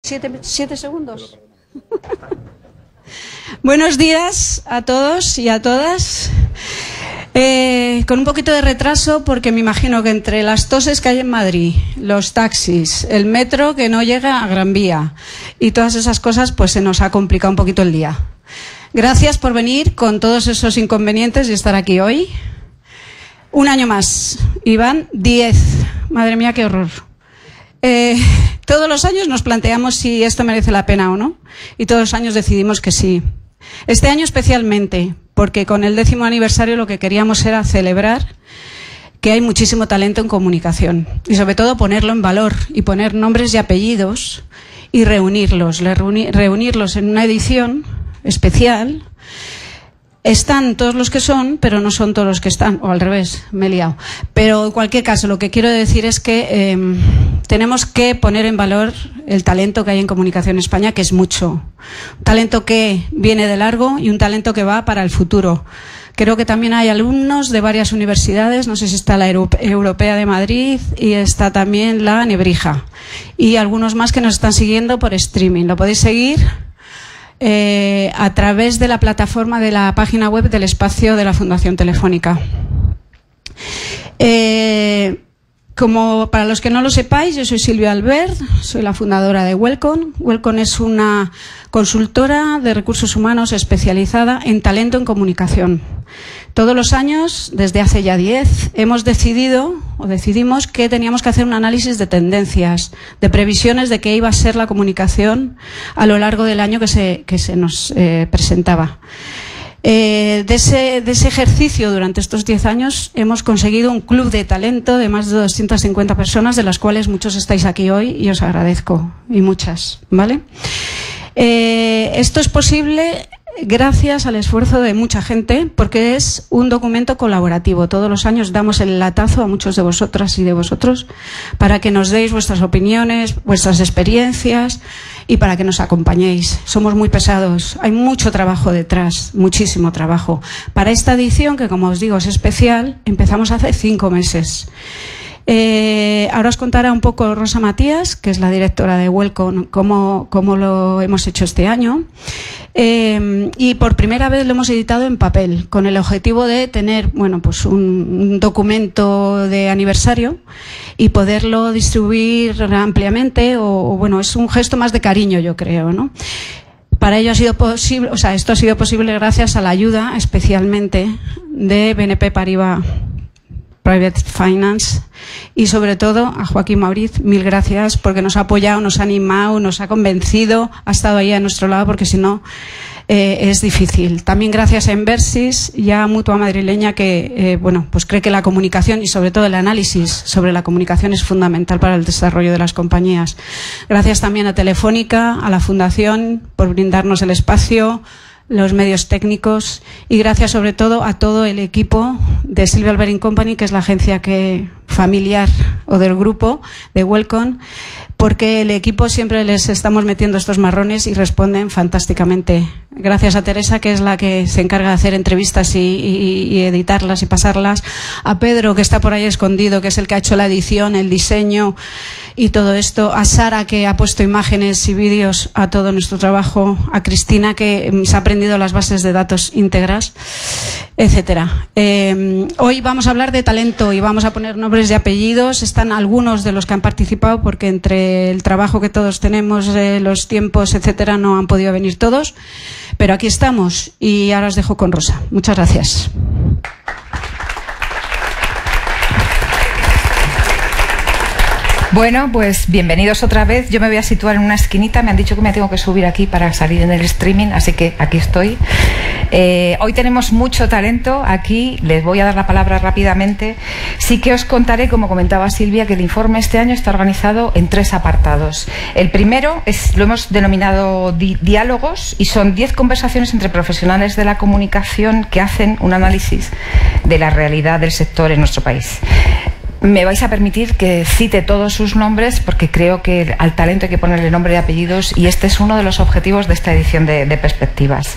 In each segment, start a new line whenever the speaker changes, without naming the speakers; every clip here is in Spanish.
¿7 segundos? Buenos días a todos y a todas. Con un poquito de retraso porque me imagino que entre las toses que hay en Madrid, los taxis, el metro que no llega a Gran Vía y todas esas cosas, pues se nos ha complicado un poquito el día. Gracias por venir con todos esos inconvenientes y estar aquí hoy. Un año más. Y van 10. Madre mía, qué horror. Todos los años nos planteamos si esto merece la pena o no. Y todos los años decidimos que sí. Este año especialmente, porque con el 10º aniversario lo que queríamos era celebrar que hay muchísimo talento en comunicación. Y sobre todo ponerlo en valor y poner nombres y apellidos y reunirlos en una edición especial. Están todos los que son, pero no son todos los que están, o al revés, me he liado. Pero en cualquier caso, lo que quiero decir es que tenemos que poner en valor el talento que hay en Comunicación en España, que es mucho. Un talento que viene de largo y un talento que va para el futuro. Creo que también hay alumnos de varias universidades, no sé si está la Europea de Madrid y está también la Nebrija. Y algunos más que nos están siguiendo por streaming. Lo podéis seguir a través de la plataforma de la página web del espacio de la Fundación Telefónica. Como para los que no lo sepáis, yo soy Silvia Albert, soy la fundadora de Welcome. Welcome es una consultora de recursos humanos especializada en talento en comunicación. Todos los años, desde hace ya 10, decidimos que teníamos que hacer un análisis de tendencias, de previsiones de qué iba a ser la comunicación a lo largo del año que se nos presentaba. De ese ejercicio durante estos 10 años hemos conseguido un club de talento de más de 250 personas, de las cuales muchos estáis aquí hoy y os agradezco, y muchas, ¿vale? Esto es posible gracias al esfuerzo de mucha gente, porque es un documento colaborativo. Todos los años damos el latazo a muchos de vosotras y de vosotros para que nos deis vuestras opiniones, vuestras experiencias y para que nos acompañéis. Somos muy pesados, hay mucho trabajo detrás, muchísimo trabajo. Para esta edición, que como os digo es especial, empezamos hace 5 meses. Ahora os contará un poco Rosa Matías, que es la directora de Welcome, cómo lo hemos hecho este año. Y por primera vez lo hemos editado en papel, con el objetivo de tener, bueno, pues un documento de aniversario y poderlo distribuir ampliamente, o bueno, es un gesto más de cariño, yo creo, ¿no? Para ello ha sido posible, esto ha sido posible gracias a la ayuda especialmente de BNP Paribas Private Finance y sobre todo a Joaquín Mauriz. Mil gracias porque nos ha apoyado, nos ha animado, nos ha convencido, ha estado ahí a nuestro lado, porque si no es difícil. También gracias a Inversis y a Mutua Madrileña, que bueno, pues cree que la comunicación y sobre todo el análisis sobre la comunicación es fundamental para el desarrollo de las compañías. Gracias también a Telefónica, a la Fundación por brindarnos el espacio, los medios técnicos, y gracias sobre todo a todo el equipo de Silvia Albert & Company, que es la agencia familiar o del grupo de Welcome, porque el equipo siempre les estamos metiendo estos marrones y responden fantásticamente. Gracias a Teresa, que es la que se encarga de hacer entrevistas y editarlas y pasarlas, a Pedro, que está por ahí escondido, que es el que ha hecho la edición, el diseño y todo esto, a Sara, que ha puesto imágenes y vídeos a todo nuestro trabajo, a Cristina, que se ha aprendido las bases de datos íntegras, etcétera. Hoy vamos a hablar de talento y vamos a poner nombres y apellidos. Están algunos de los que han participado, porque entre el trabajo que todos tenemos, los tiempos, etcétera, no han podido venir todos, pero aquí estamos y ahora os dejo con Rosa. Muchas gracias.
Bueno, pues bienvenidos otra vez. Yo me voy a situar en una esquinita. Me han dicho que me tengo que subir aquí para salir en el streaming, así que aquí estoy. Hoy tenemos mucho talento aquí. Les voy a dar la palabra rápidamente. Sí que os contaré, como comentaba Silvia, que el informe este año está organizado en 3 apartados. El primero lo hemos denominado diálogos, y son 10 conversaciones entre profesionales de la comunicación que hacen un análisis de la realidad del sector en nuestro país. Me vais a permitir que cite todos sus nombres, porque creo que al talento hay que ponerle nombre y apellidos, y este es uno de los objetivos de esta edición de Perspectivas.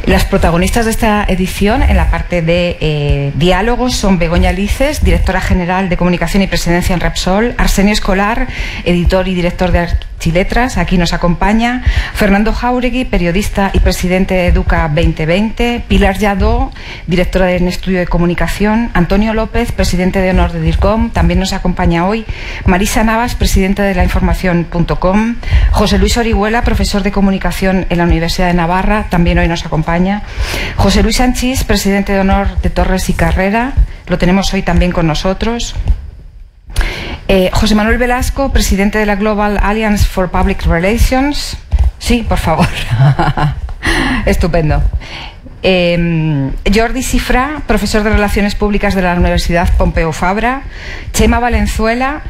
Las protagonistas de esta edición en la parte de diálogos son Begoña Lices, directora general de Comunicación y Presidencia en Repsol, Arsenio Escolar, editor y director de Archiletras, aquí nos acompaña, Fernando Jáuregui, periodista y presidente de Educa 2020, Pilar Lladó, directora del Estudio de Comunicación, Antonio López, presidente de honor de DIRCOM, también nos acompaña hoy, Marisa Navas, presidenta de lainformación.com, José Luis Orihuela, profesor de Comunicación en la Universidad de Navarra, también hoy nos acompaña, José Luis Sanchís, presidente de honor de Torres y Carrera, lo tenemos hoy también con nosotros, José Manuel Velasco, presidente de la Global Alliance for Public Relations, sí, por favor, estupendo. Jordi Cifrá, profesor de Relaciones Públicas de la Universidad Pompeu Fabra, Chema Valenzuela,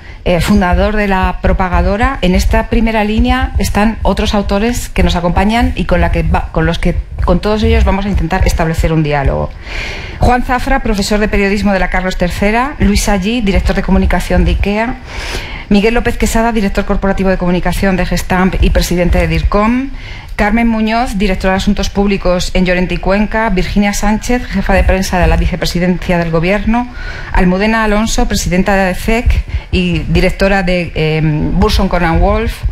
fundador de La Propagadora. En esta primera línea están otros autores que nos acompañan y con todos ellos vamos a intentar establecer un diálogo. Juan Zafra, profesor de Periodismo de la Carlos III, Luis Allí, director de Comunicación de IKEA, Miguel López Quesada, director corporativo de Comunicación de Gestamp y presidente de DIRCOM, Carmen Muñoz, directora de Asuntos Públicos en Llorente y Cuenca, Virginia Sánchez, jefa de prensa de la Vicepresidencia del Gobierno, Almudena Alonso, presidenta de ADECEC y directora de Burson Conan Wolf,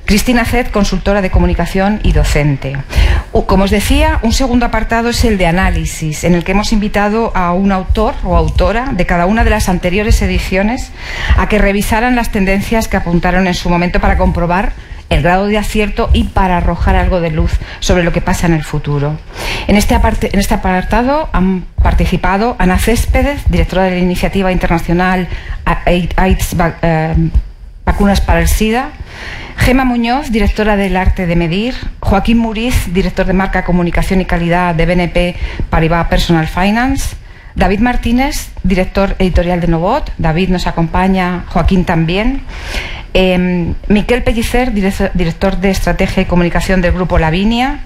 Cristina Zed, consultora de comunicación y docente. Como os decía, un segundo apartado es el de análisis, en el que hemos invitado a un autor o autora de cada una de las anteriores ediciones a que revisaran las tendencias que apuntaron en su momento para comprobar el grado de acierto y para arrojar algo de luz sobre lo que pasa en el futuro. En este apartado han participado Ana Céspedes, directora de la iniciativa internacional AIDS, Vacunas para el SIDA, Gema Muñoz, directora del Arte de Medir, Joaquín Muriz, director de Marca, Comunicación y Calidad de BNP Paribas Personal Finance, David Martínez, director editorial de Novot, David nos acompaña, Joaquín también, Miquel Pellicer, director de Estrategia y Comunicación del Grupo Lavinia,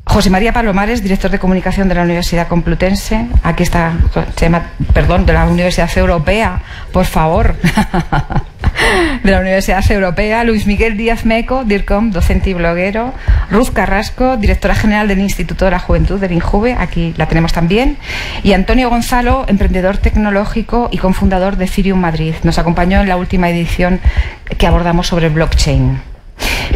José María Palomares, director de Comunicación de la Universidad Complutense, aquí está, de la Universidad Europea, por favor, de la Universidad Europea, Luis Miguel Díaz Meco, DIRCOM, docente y bloguero, Ruth Carrasco, directora general del Instituto de la Juventud del INJUVE, aquí la tenemos también, y Antonio Gonzalo, emprendedor tecnológico y cofundador de Ethereum Madrid. Nos acompañó en la última edición que abordamos sobre blockchain.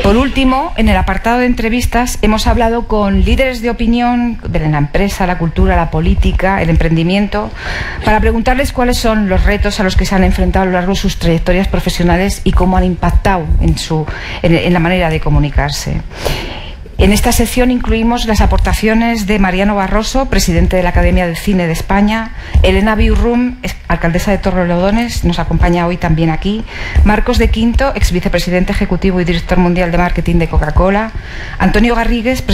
Por último, en el apartado de entrevistas hemos hablado con líderes de opinión de la empresa, la cultura, la política, el emprendimiento, para preguntarles cuáles son los retos a los que se han enfrentado a lo largo de sus trayectorias profesionales y cómo han impactado en la manera de comunicarse. En esta sección incluimos las aportaciones de Mariano Barroso, presidente de la Academia de Cine de España, Elena Biurrum, alcaldesa de Torrelodones, nos acompaña hoy también aquí, Marcos de Quinto, ex vicepresidente ejecutivo y director mundial de marketing de Coca-Cola, Antonio Garrigues,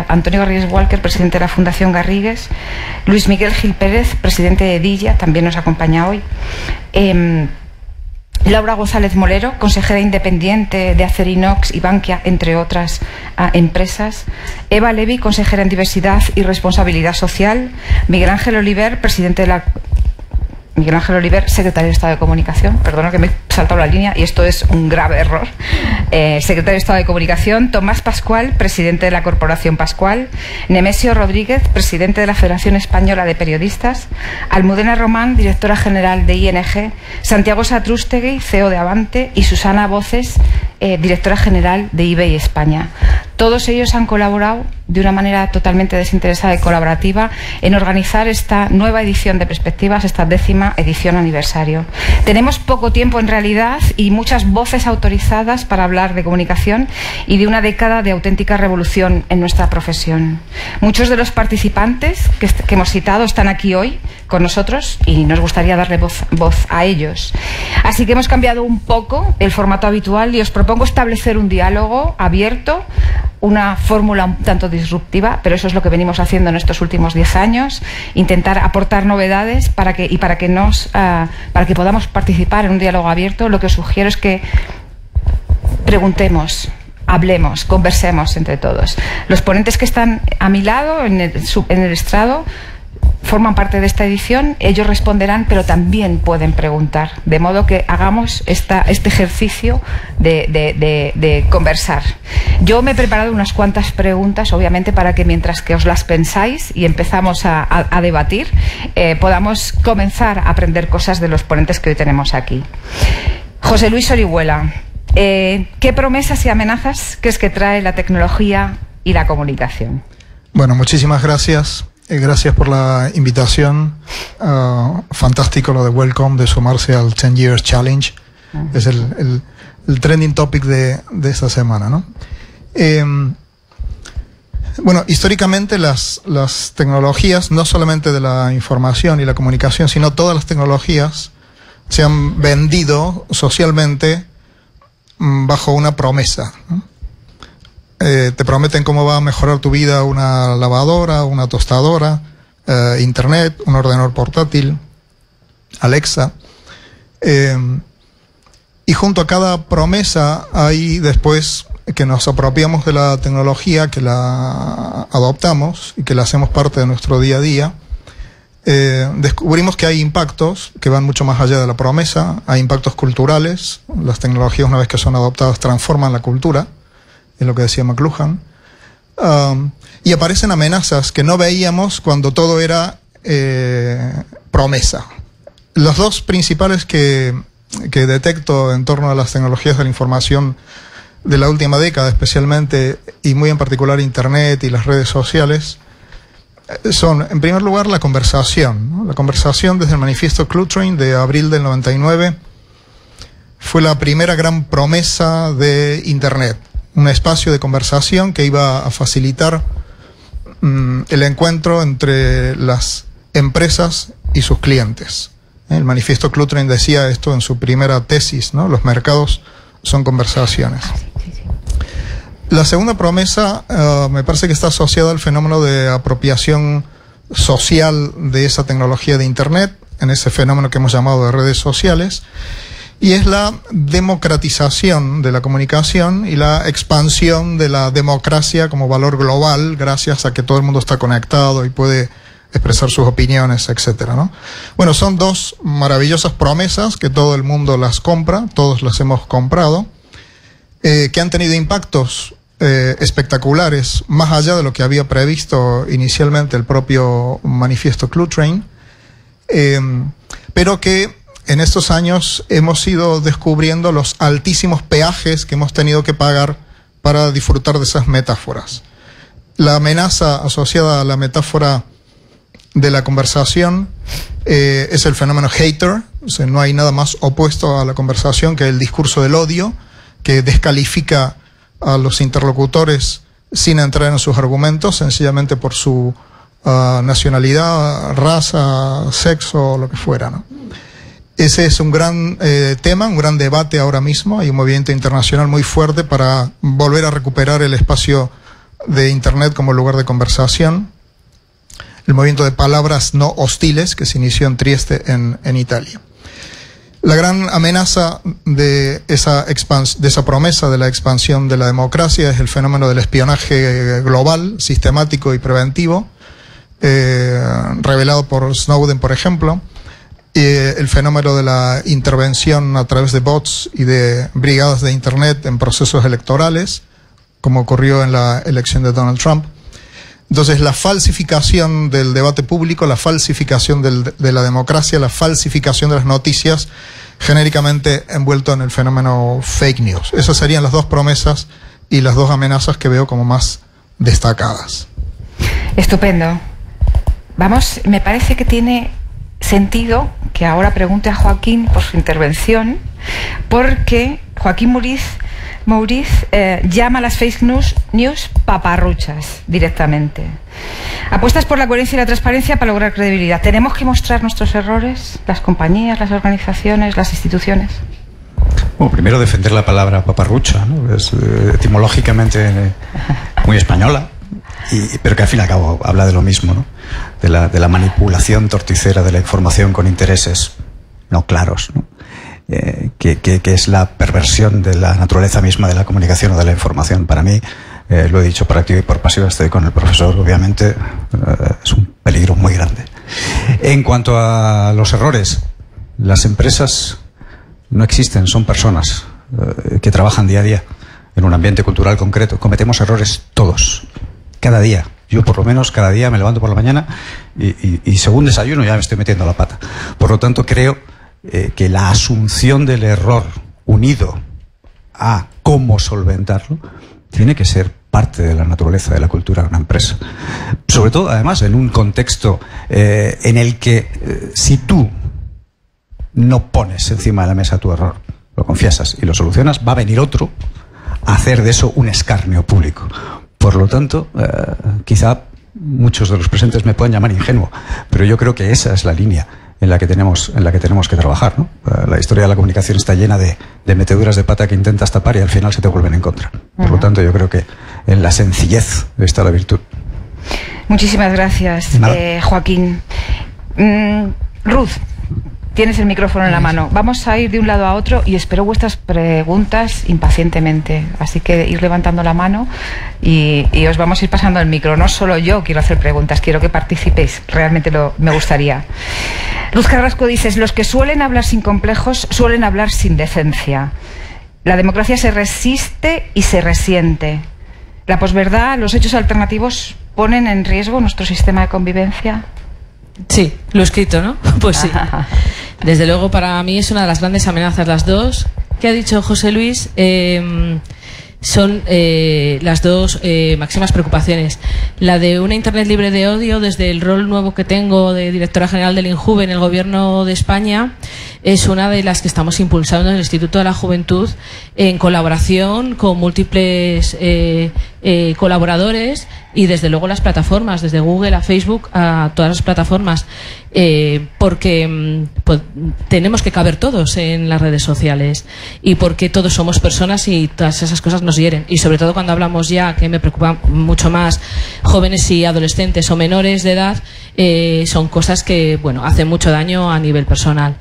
Antonio Garrigues Walker, presidente de la Fundación Garrigues, Luis Miguel Gil Pérez, presidente de Dilla, también nos acompaña hoy, Laura González Molero, consejera independiente de Acerinox y Bankia, entre otras empresas, Eva Levi, consejera en diversidad y responsabilidad social, Miguel Ángel Oliver, secretario de Estado de Comunicación, perdona que me he saltado la línea y esto es un grave error, secretario de Estado de Comunicación, Tomás Pascual, presidente de la Corporación Pascual, Nemesio Rodríguez, presidente de la Federación Española de Periodistas, Almudena Román, directora general de ING, Santiago Satrústegui, CEO de Avante, y Susana Voces, directora general de eBay España. Todos ellos han colaborado de una manera totalmente desinteresada y colaborativa en organizar esta nueva edición de Perspectivas, esta 10ª edición aniversario. Tenemos poco tiempo en realidad y muchas voces autorizadas para hablar de comunicación y de una década de auténtica revolución en nuestra profesión. Muchos de los participantes que hemos citado están aquí hoy con nosotros y nos gustaría darle voz a ellos. Así que hemos cambiado un poco el formato habitual y os propongo establecer un diálogo abierto, una fórmula un tanto disruptiva, pero eso es lo que venimos haciendo en estos últimos 10 años, intentar aportar novedades para que podamos participar en un diálogo abierto. Lo que os sugiero es que preguntemos, hablemos, conversemos entre todos. Los ponentes que están a mi lado en el estrado, forman parte de esta edición, ellos responderán, pero también pueden preguntar, de modo que hagamos este ejercicio de conversar. Yo me he preparado unas cuantas preguntas, obviamente, para que mientras que os las pensáis y empezamos a debatir, podamos comenzar a aprender cosas de los ponentes que hoy tenemos aquí. José Luis Orihuela, ¿qué promesas y amenazas crees que trae la tecnología y la comunicación?
Bueno, muchísimas gracias. Gracias por la invitación. Fantástico lo de Welcome, de sumarse al 10 Years Challenge. Es el trending topic de esta semana, ¿no? Bueno, históricamente las tecnologías, no solamente de la información y la comunicación, sino todas las tecnologías, se han vendido socialmente bajo una promesa, ¿no? Te prometen cómo va a mejorar tu vida una lavadora, una tostadora, internet, un ordenador portátil, Alexa. Y junto a cada promesa hay después que nos apropiamos de la tecnología, que la adoptamos y que la hacemos parte de nuestro día a día. Descubrimos que hay impactos que van mucho más allá de la promesa. Hay impactos culturales. Las tecnologías, una vez que son adoptadas, transforman la cultura, es lo que decía McLuhan. Y aparecen amenazas que no veíamos cuando todo era promesa. Los dos principales que detecto en torno a las tecnologías de la información de la última década, especialmente, y muy en particular Internet y las redes sociales, son, en primer lugar, la conversación, ¿no? La conversación, desde el manifiesto Clutterine de abril del 99, fue la primera gran promesa de Internet. Un espacio de conversación que iba a facilitar el encuentro entre las empresas y sus clientes. El manifiesto Clutterine decía esto en su primera tesis, ¿no? Los mercados son conversaciones. La segunda promesa me parece que está asociada al fenómeno de apropiación social de esa tecnología de Internet, en ese fenómeno que hemos llamado de redes sociales, y es la democratización de la comunicación y la expansión de la democracia como valor global, gracias a que todo el mundo está conectado y puede expresar sus opiniones, etcétera, ¿no? Bueno, son dos maravillosas promesas que todo el mundo las compra, todos las hemos comprado, que han tenido impactos espectaculares, más allá de lo que había previsto inicialmente el propio manifiesto Clutterine, pero que en estos años hemos ido descubriendo los altísimos peajes que hemos tenido que pagar para disfrutar de esas metáforas. La amenaza asociada a la metáfora de la conversación es el fenómeno hater. O sea, no hay nada más opuesto a la conversación que el discurso del odio, que descalifica a los interlocutores sin entrar en sus argumentos, sencillamente por su nacionalidad, raza, sexo, lo que fuera, ¿no? Ese es un gran tema, un gran debate ahora mismo. Hay un movimiento internacional muy fuerte para volver a recuperar el espacio de Internet como lugar de conversación. El movimiento de palabras no hostiles que se inició en Trieste, en Italia. La gran amenaza de esa promesa de la expansión de la democracia es el fenómeno del espionaje global, sistemático y preventivo, revelado por Snowden, por ejemplo. El fenómeno de la intervención a través de bots y de brigadas de Internet en procesos electorales, como ocurrió en la elección de Donald Trump. Entonces, la falsificación del debate público, la falsificación de la democracia, la falsificación de las noticias, genéricamente envuelto en el fenómeno fake news. Esas serían las dos promesas y las dos amenazas que veo como más destacadas.
Estupendo. Vamos, me parece que tiene sentido que ahora pregunte a Joaquín por su intervención, porque Joaquín Mouriz llama a las fake news paparruchas directamente. Apuestas por la coherencia y la transparencia para lograr credibilidad. ¿Tenemos que mostrar nuestros errores, las compañías, las organizaciones, las instituciones?
Bueno, primero defender la palabra paparrucha, ¿no? Es etimológicamente muy española, pero que al fin y al cabo habla de lo mismo, ¿no? De la manipulación torticera de la información con intereses no claros, ¿no? Que es la perversión de la naturaleza misma de la comunicación o de la información. Para mí, lo he dicho por activa y por pasiva, estoy con el profesor, obviamente, es un peligro muy grande. En cuanto a los errores, las empresas no existen, son personas que trabajan día a día en un ambiente cultural concreto. Cometemos errores todos, cada día. Yo por lo menos cada día me levanto por la mañana y según desayuno ya me estoy metiendo la pata. Por lo tanto creo que la asunción del error unido a cómo solventarlo tiene que ser parte de la naturaleza de la cultura de una empresa. Sobre todo, además, en un contexto en el que si tú no pones encima de la mesa tu error, lo confiesas y lo solucionas, va a venir otro a hacer de eso un escarnio público. Por lo tanto, quizá muchos de los presentes me puedan llamar ingenuo, pero yo creo que esa es la línea en la que tenemos que trabajar, ¿no? La historia de la comunicación está llena de meteduras de pata que intentas tapar y al final se te vuelven en contra. Por lo tanto, yo creo que en la sencillez está la virtud.
Muchísimas gracias, Joaquín. Ruth, tienes el micrófono en la mano. Vamos a ir de un lado a otro y espero vuestras preguntas impacientemente. Así que ir levantando la mano y os vamos a ir pasando el micro. No solo yo quiero hacer preguntas, quiero que participéis. Realmente me gustaría. Luz Carrasco dices, los que suelen hablar sin complejos suelen hablar sin decencia. La democracia se resiste y se resiente. La posverdad, los hechos alternativos ponen en riesgo nuestro sistema de convivencia.
Sí, lo he escrito, ¿no? Pues sí. Desde luego para mí es una de las grandes amenazas las dos. ¿Qué ha dicho José Luis? Son las dos máximas preocupaciones. La de una Internet libre de odio, desde el rol nuevo que tengo de directora general del INJUVE en el Gobierno de España, es una de las que estamos impulsando en el Instituto de la Juventud en colaboración con múltiples colaboradores y desde luego las plataformas, desde Google a Facebook a todas las plataformas, porque pues, tenemos que caber todos en las redes sociales y porque todos somos personas y todas esas cosas nos hieren, y sobre todo cuando hablamos ya, que me preocupa mucho más, jóvenes y adolescentes o menores de edad, son cosas que bueno, hacen mucho daño a nivel personal.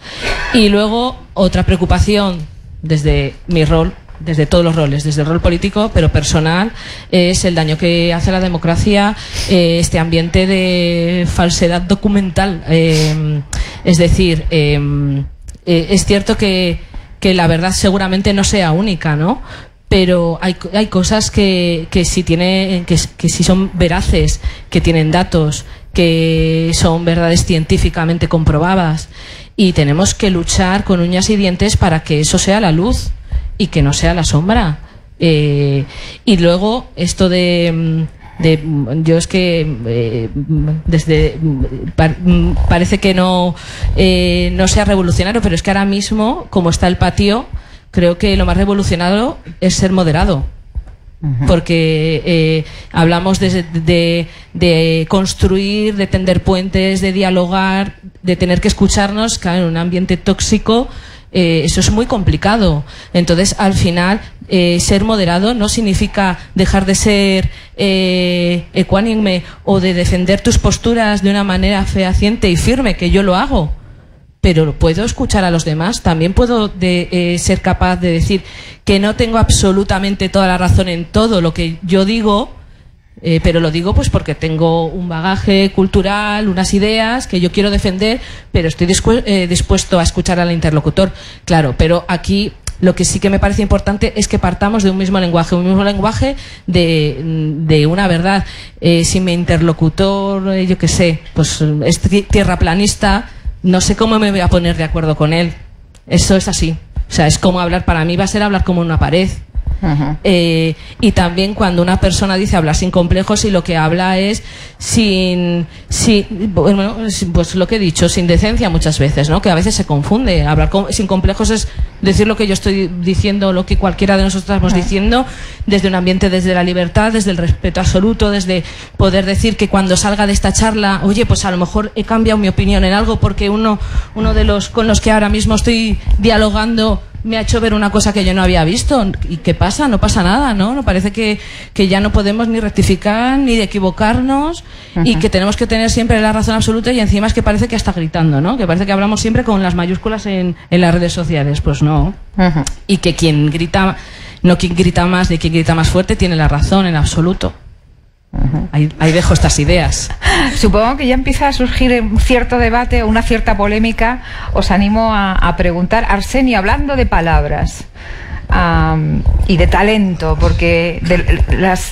Y luego otra preocupación desde mi rol, desde todos los roles, desde el rol político, pero personal, es el daño que hace a la democracia este ambiente de falsedad documental. Es decir, es cierto que la verdad seguramente no sea única, ¿no? Pero hay cosas que sí son veraces, que tienen datos, que son verdades científicamente comprobadas, y tenemos que luchar con uñas y dientes para que eso sea la luz y que no sea la sombra. Y luego esto yo es que parece que no sea revolucionario, pero es que ahora mismo, como está el patio, creo que lo más revolucionario es ser moderado. Porque hablamos de construir, de tender puentes, de dialogar, de tener que escucharnos, claro, en un ambiente tóxico. Eso es muy complicado. Entonces, al final, ser moderado no significa dejar de ser ecuánime o de defender tus posturas de una manera fehaciente y firme, que yo lo hago. Pero puedo escuchar a los demás. También puedo ser capaz de decir que no tengo absolutamente toda la razón en todo lo que yo digo, pero lo digo pues porque tengo un bagaje cultural, unas ideas que yo quiero defender, pero estoy dispuesto a escuchar al interlocutor. Claro, pero aquí lo que sí que me parece importante es que partamos de un mismo lenguaje de una verdad. Si mi interlocutor, yo qué sé, pues es tierraplanista, no sé cómo me voy a poner de acuerdo con él. Eso es así. O sea, es como hablar, para mí va a ser hablar como una pared. Y también cuando una persona dice hablar sin complejos, y lo que habla es bueno, pues lo que he dicho, sin decencia muchas veces, ¿no? Que a veces se confunde. Hablar sin complejos es decir lo que yo estoy diciendo, lo que cualquiera de nosotros estamos diciendo, desde un ambiente, desde la libertad, desde el respeto absoluto, desde poder decir que cuando salga de esta charla, oye, pues a lo mejor he cambiado mi opinión en algo porque uno de los con los que ahora mismo estoy dialogando me ha hecho ver una cosa que yo no había visto. ¿Y qué pasa? No pasa nada, ¿no? No parece que ya no podemos ni rectificar ni de equivocarnos, y que tenemos que tener siempre la razón absoluta, y encima es que parece que hasta gritando, ¿no? Que parece que hablamos siempre con las mayúsculas en las redes sociales. Pues no. Y que quien grita más ni quien grita más fuerte tiene la razón en absoluto. Ahí dejo estas ideas.
Supongo que ya empieza a surgir un cierto debate o una cierta polémica. Os animo a preguntar, Arsenio, hablando de palabras y de talento, porque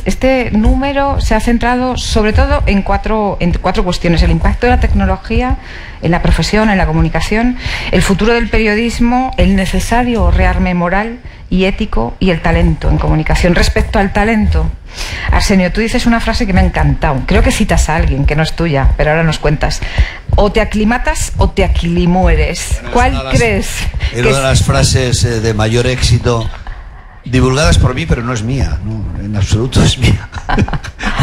este número se ha centrado sobre todo en cuatro cuestiones: el impacto de la tecnología en la profesión, en la comunicación, el futuro del periodismo, el necesario rearme moral y ético, y el talento en comunicación. Respecto al talento, Arsenio, tú dices una frase que me ha encantado. Creo que citas a alguien, que no es tuya, pero ahora nos cuentas. O te aclimatas o te aquilimueres. ¿Cuál crees?
Es una de las frases de mayor éxito divulgadas por mí, pero no es mía, no, en absoluto es mía.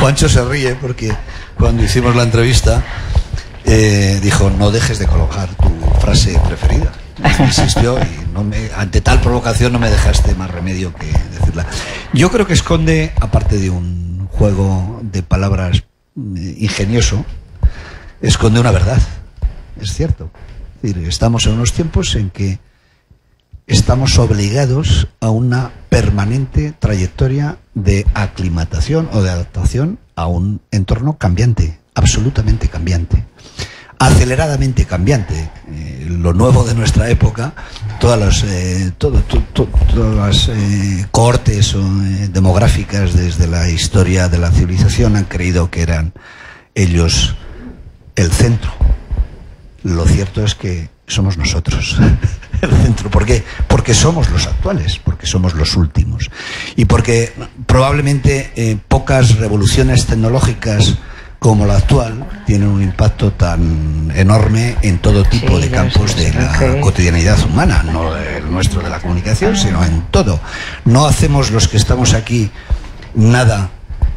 Juancho se ríe porque cuando hicimos la entrevista dijo: no dejes de colocar tu frase preferida. Insistió y ante tal provocación no me dejaste más remedio que decirla. Yo creo que esconde, aparte de un juego de palabras ingenioso, esconde una verdad. Es cierto. Es decir, estamos en unos tiempos en que estamos obligados a una permanente trayectoria de aclimatación o de adaptación a un entorno cambiante, absolutamente cambiante, aceleradamente cambiante. Lo nuevo de nuestra época, todas las cohortes demográficas desde la historia de la civilización han creído que eran ellos el centro. Lo cierto es que somos nosotros el centro. ¿Por qué? Porque somos los actuales, porque somos los últimos, y porque probablemente pocas revoluciones tecnológicas como la actual tienen un impacto tan enorme en todo tipo de campos de la cotidianidad humana, no el nuestro de la comunicación, sino en todo. No hacemos los que estamos aquí nada,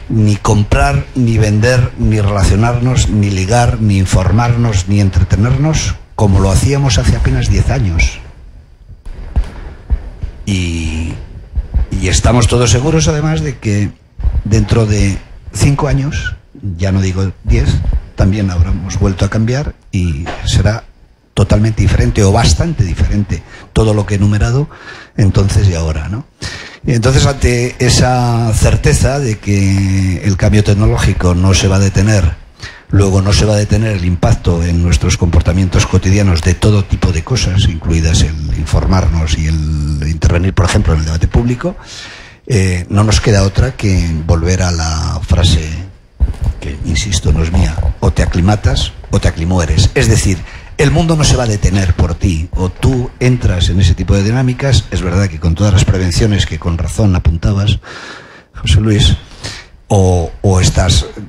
ni comprar, ni vender, ni relacionarnos, ni ligar, ni informarnos, ni entretenernos como lo hacíamos hace apenas 10 años. Y estamos todos seguros, además, de que dentro de 5 años, ya no digo 10, también habremos vuelto a cambiar y será totalmente diferente o bastante diferente todo lo que he enumerado entonces y ahora, ¿no? Y entonces, ante esa certeza de que el cambio tecnológico no se va a detener, luego no se va a detener el impacto en nuestros comportamientos cotidianos de todo tipo de cosas, incluidas el informarnos y el intervenir, por ejemplo, en el debate público, no nos queda otra que volver a la frase que, insisto, no es mía: o te aclimatas o te aclimueres. Es decir, el mundo no se va a detener por ti, o tú entras en ese tipo de dinámicas. Es verdad que con todas las prevenciones que con razón apuntabas, José Luis, o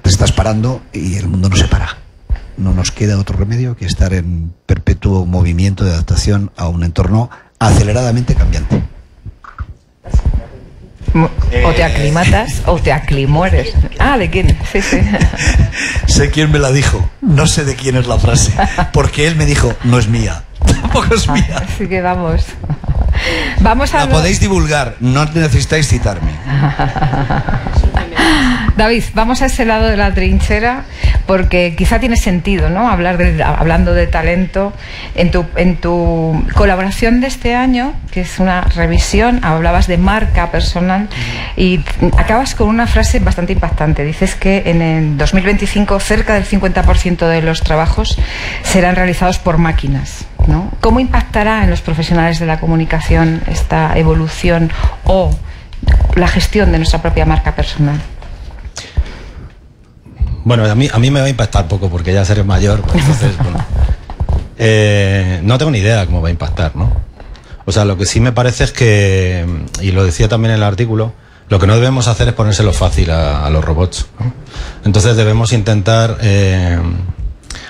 te estás parando y el mundo no se para. No nos queda otro remedio que estar en perpetuo movimiento de adaptación a un entorno aceleradamente cambiante.
O te aclimatas o te aclimueres. Ah, ¿de quién? Sí, sí.
Sé quién me la dijo, no sé de quién es la frase, porque él me dijo: no es mía, tampoco es mía.
Así que vamos a...
La podéis divulgar, no necesitáis citarme.
David, vamos a ese lado de la trinchera, porque quizá tiene sentido, ¿no?, hablando de talento. En tu colaboración de este año, que es una revisión, hablabas de marca personal y acabas con una frase bastante impactante. Dices que en el 2025 cerca del 50% de los trabajos serán realizados por máquinas, ¿no? ¿Cómo impactará en los profesionales de la comunicación esta evolución o la gestión de nuestra propia marca personal?
Bueno, a mí me va a impactar poco, porque ya seré mayor, pues entonces, bueno, no tengo ni idea de cómo va a impactar, ¿no? O sea, lo que sí me parece es que, y lo decía también en el artículo, lo que no debemos hacer es ponérselo fácil a los robots, ¿no? Entonces debemos intentar,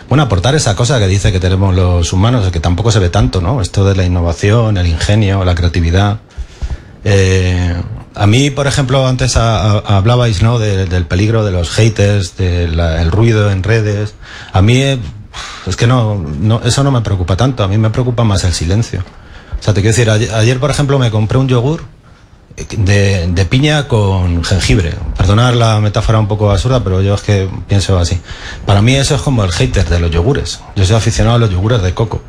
aportar esa cosa que dice que tenemos los humanos, que tampoco se ve tanto, ¿no? Esto de la innovación, el ingenio, la creatividad. A mí, por ejemplo, antes hablabais, ¿no?, del peligro de los haters, del ruido en redes. A mí es que no, eso no me preocupa tanto. A mí me preocupa más el silencio. O sea, te quiero decir, ayer, por ejemplo, me compré un yogur de piña con jengibre. Perdonad la metáfora un poco absurda, pero yo es que pienso así. Para mí eso es como el hater de los yogures. Yo soy aficionado a los yogures de coco.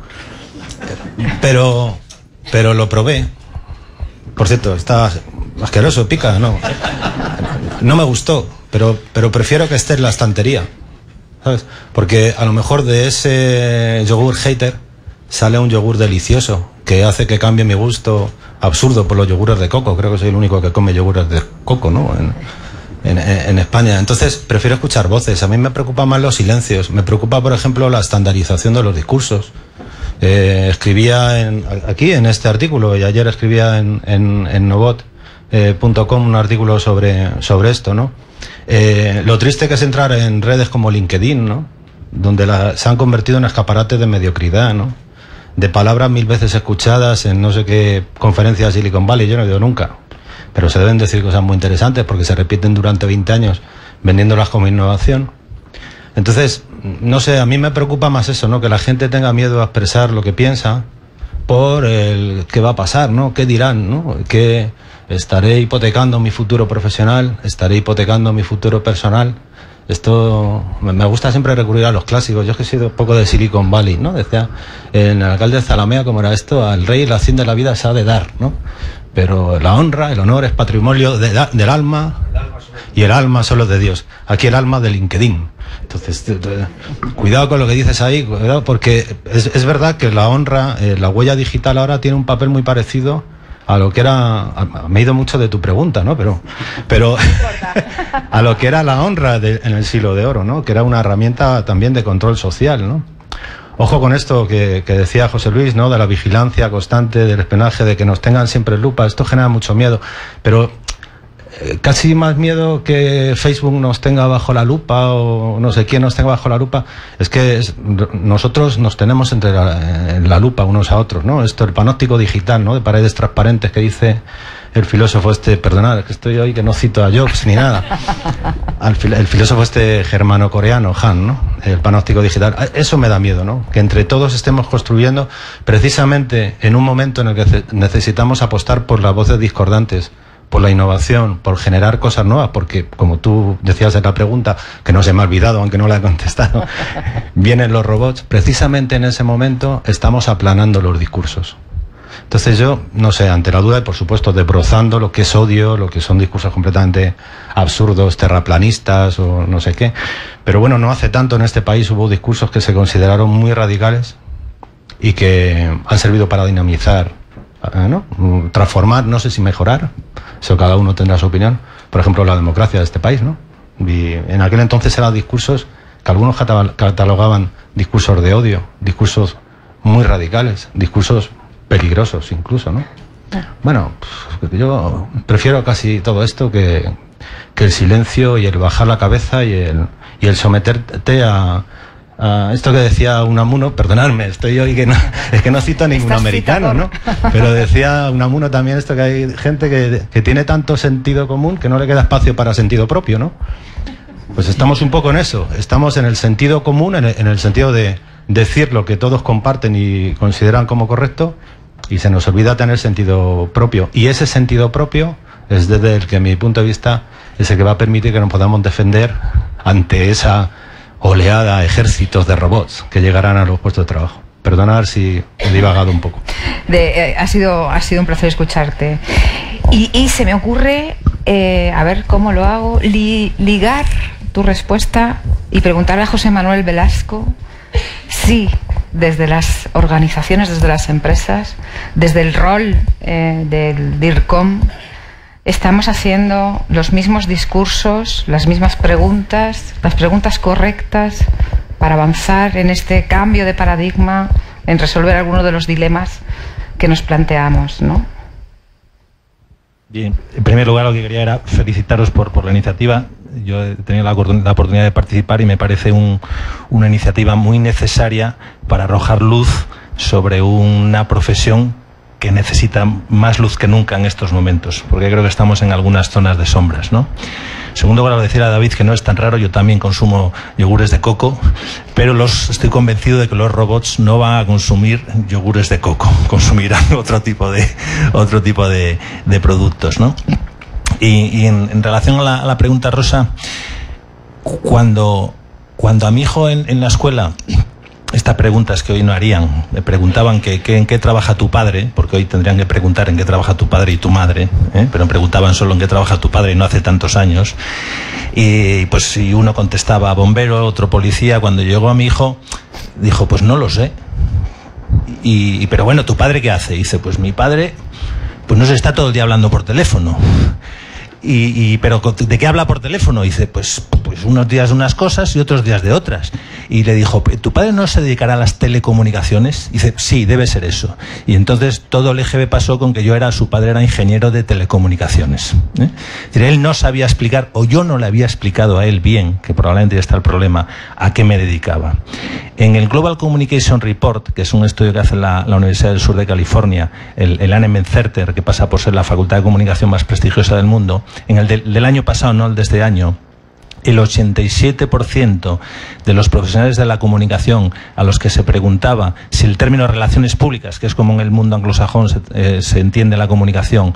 Pero lo probé. Por cierto, está asqueroso, pica, no me gustó, pero prefiero que esté en la estantería, ¿sabes? Porque a lo mejor de ese yogur hater sale un yogur delicioso que hace que cambie mi gusto absurdo por los yogures de coco. Creo que soy el único que come yogures de coco, ¿no? En España. Entonces prefiero escuchar voces. A mí me preocupan más los silencios. Me preocupa, por ejemplo, la estandarización de los discursos. Escribía aquí en este artículo, y ayer escribía en Novot.com un artículo sobre esto, ¿no? Lo triste que es entrar en redes como LinkedIn, ¿no? Donde se han convertido en escaparates de mediocridad, ¿no? De palabras 1000 veces escuchadas en no sé qué conferencia de Silicon Valley. Yo no he ido nunca, pero se deben decir cosas muy interesantes porque se repiten durante 20 años vendiéndolas como innovación. Entonces, no sé, a mí me preocupa más eso, ¿no? Que la gente tenga miedo a expresar lo que piensa por el qué va a pasar, ¿no? ¿Qué dirán, no? Que estaré hipotecando mi futuro profesional, estaré hipotecando mi futuro personal. Esto, me gusta siempre recurrir a los clásicos. Yo es que he sido un poco de Silicon Valley, ¿no? Decía en el alcalde de Zalamea, como era esto: al rey la hacienda de la vida se ha de dar, ¿no? Pero la honra, el honor es patrimonio del alma, y el alma solo de Dios. Aquí el alma de LinkedIn. Entonces, cuidado con lo que dices ahí, cuidado, porque es verdad que la honra, la huella digital ahora tiene un papel muy parecido a lo que era, me he ido mucho de tu pregunta, ¿no? Pero a lo que era la honra en el siglo de oro, ¿no? Que era una herramienta también de control social, ¿no? Ojo con esto que decía José Luis, ¿no? De la vigilancia constante, del espionaje, de que nos tengan siempre en lupa. Esto genera mucho miedo, pero casi más miedo que Facebook nos tenga bajo la lupa o no sé quién nos tenga bajo la lupa, es que nosotros nos tenemos en la lupa unos a otros, ¿no? Esto, el panóptico digital, ¿no? De paredes transparentes que dice el filósofo perdonad, que estoy hoy que no cito a Jobs ni nada, el filósofo germano-coreano, Han, ¿no? El panóptico digital. Eso me da miedo, ¿no? Que entre todos estemos construyendo precisamente en un momento en el que necesitamos apostar por las voces discordantes, por la innovación, por generar cosas nuevas, porque, como tú decías en la pregunta, que no se me ha olvidado, aunque no la he contestado, vienen los robots. Precisamente en ese momento estamos aplanando los discursos. Entonces yo, no sé, ante la duda, y por supuesto desbrozando lo que es odio, lo que son discursos completamente absurdos, terraplanistas o no sé qué, pero bueno, no hace tanto en este país hubo discursos que se consideraron muy radicales y que han servido para dinamizar, ¿no? Transformar, no sé si mejorar, eso cada uno tendrá su opinión. Por ejemplo, la democracia de este país, ¿no? Y en aquel entonces eran discursos que algunos catalogaban discursos de odio, discursos muy radicales, discursos peligrosos incluso, ¿no? Bueno, pues yo prefiero casi todo esto que el silencio y el bajar la cabeza y el someterte a esto que decía Unamuno. Perdonadme, estoy hoy es que no cito a ningún americano, ¿no? Pero decía Unamuno también esto, que hay gente que tiene tanto sentido común que no le queda espacio para sentido propio, ¿no? Pues estamos un poco en eso, estamos en el sentido común, en el sentido de decir lo que todos comparten y consideran como correcto, y se nos olvida tener sentido propio. Y ese sentido propio es desde el que, a mi punto de vista, es el que va a permitir que nos podamos defender ante esa oleada, ejércitos de robots que llegarán a los puestos de trabajo. Perdonad si he divagado un poco.
Ha sido un placer escucharte. Y se me ocurre, a ver cómo lo hago, ligar tu respuesta y preguntarle a José Manuel Velasco si desde las organizaciones, desde las empresas, desde el rol del DIRCOM, estamos haciendo los mismos discursos, las mismas preguntas, las preguntas correctas para avanzar en este cambio de paradigma, en resolver algunos de los dilemas que nos planteamos, ¿no?
Bien, en primer lugar lo que quería era felicitaros por la iniciativa. Yo he tenido la oportunidad de participar y me parece una iniciativa muy necesaria para arrojar luz sobre una profesión que necesita más luz que nunca en estos momentos, porque creo que estamos en algunas zonas de sombras, ¿no? En segundo lugar, decir a David que no es tan raro, yo también consumo yogures de coco, pero estoy convencido de que los robots no van a consumir yogures de coco, consumirán otro tipo de productos, ¿no? Y en relación a la pregunta, Rosa, cuando a mi hijo en la escuela, estas preguntas que hoy no harían, me preguntaban en qué trabaja tu padre, porque hoy tendrían que preguntar en qué trabaja tu padre y tu madre, pero me preguntaban solo en qué trabaja tu padre y no hace tantos años. Y pues si uno contestaba bombero, otro policía. Cuando llegó a mi hijo, dijo, pues no lo sé. Pero bueno, ¿tu padre qué hace? Y dice, pues mi padre, pues no se está todo el día hablando por teléfono. Pero ¿de qué habla por teléfono? Y dice, pues unos días de unas cosas y otros días de otras. Y le dijo, ¿tu padre no se dedicará a las telecomunicaciones? Y dice, sí, debe ser eso. Y entonces todo el EGB pasó con que su padre era ingeniero de telecomunicaciones. Es decir, él no sabía explicar, o yo no le había explicado a él bien, que probablemente ya está el problema, a qué me dedicaba. En el Global Communication Report, que es un estudio que hace la Universidad del Sur de California, el Anneman Center, que pasa por ser la facultad de comunicación más prestigiosa del mundo, en el del año pasado, no el de este año, el 87% de los profesionales de la comunicación a los que se preguntaba si el término relaciones públicas, que es como en el mundo anglosajón se entiende la comunicación,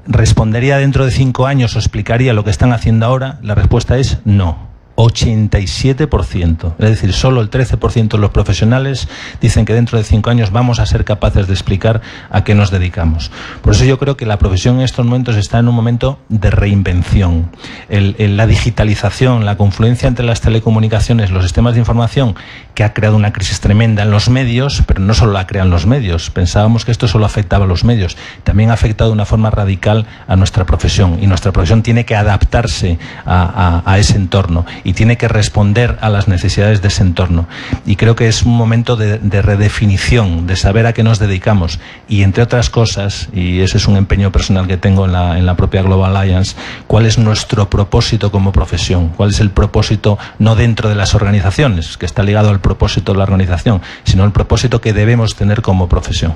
respondería dentro de 5 años o explicaría lo que están haciendo ahora, la respuesta es no. 87%, es decir, solo el 13% de los profesionales dicen que dentro de 5 años vamos a ser capaces de explicar a qué nos dedicamos. Por eso yo creo que la profesión en estos momentos está en un momento de reinvención. La digitalización, la confluencia entre las telecomunicaciones, los sistemas de información, que ha creado una crisis tremenda en los medios, pero no solo la crean los medios. Pensábamos que esto solo afectaba a los medios, también ha afectado de una forma radical a nuestra profesión, y nuestra profesión tiene que adaptarse a ese entorno y tiene que responder a las necesidades de ese entorno. Y creo que es un momento de redefinición, de saber a qué nos dedicamos. Y entre otras cosas, y ese es un empeño personal que tengo en la propia Global Alliance, ¿cuál es nuestro propósito como profesión? ¿Cuál es el propósito no dentro de las organizaciones, que está ligado al propósito de la organización, sino el propósito que debemos tener como profesión?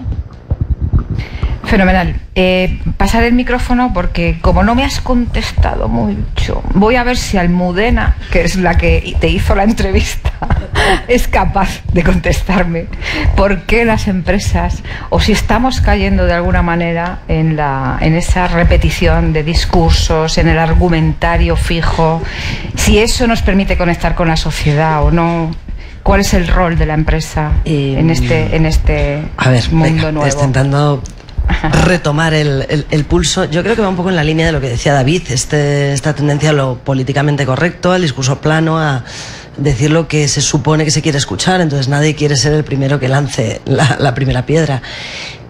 Fenomenal. Pasar el micrófono porque como no me has contestado mucho, voy a ver si Almudena, que es la que te hizo la entrevista, es capaz de contestarme por qué las empresas, o si estamos cayendo de alguna manera en esa repetición de discursos, en el argumentario fijo, si eso nos permite conectar con la sociedad o no. ¿Cuál es el rol de la empresa en este mundo nuevo?
Intentando retomar el pulso. Yo creo que va un poco en la línea de lo que decía David, esta tendencia a lo políticamente correcto, al discurso plano, a decir lo que se supone que se quiere escuchar. Entonces nadie quiere ser el primero que lance la primera piedra.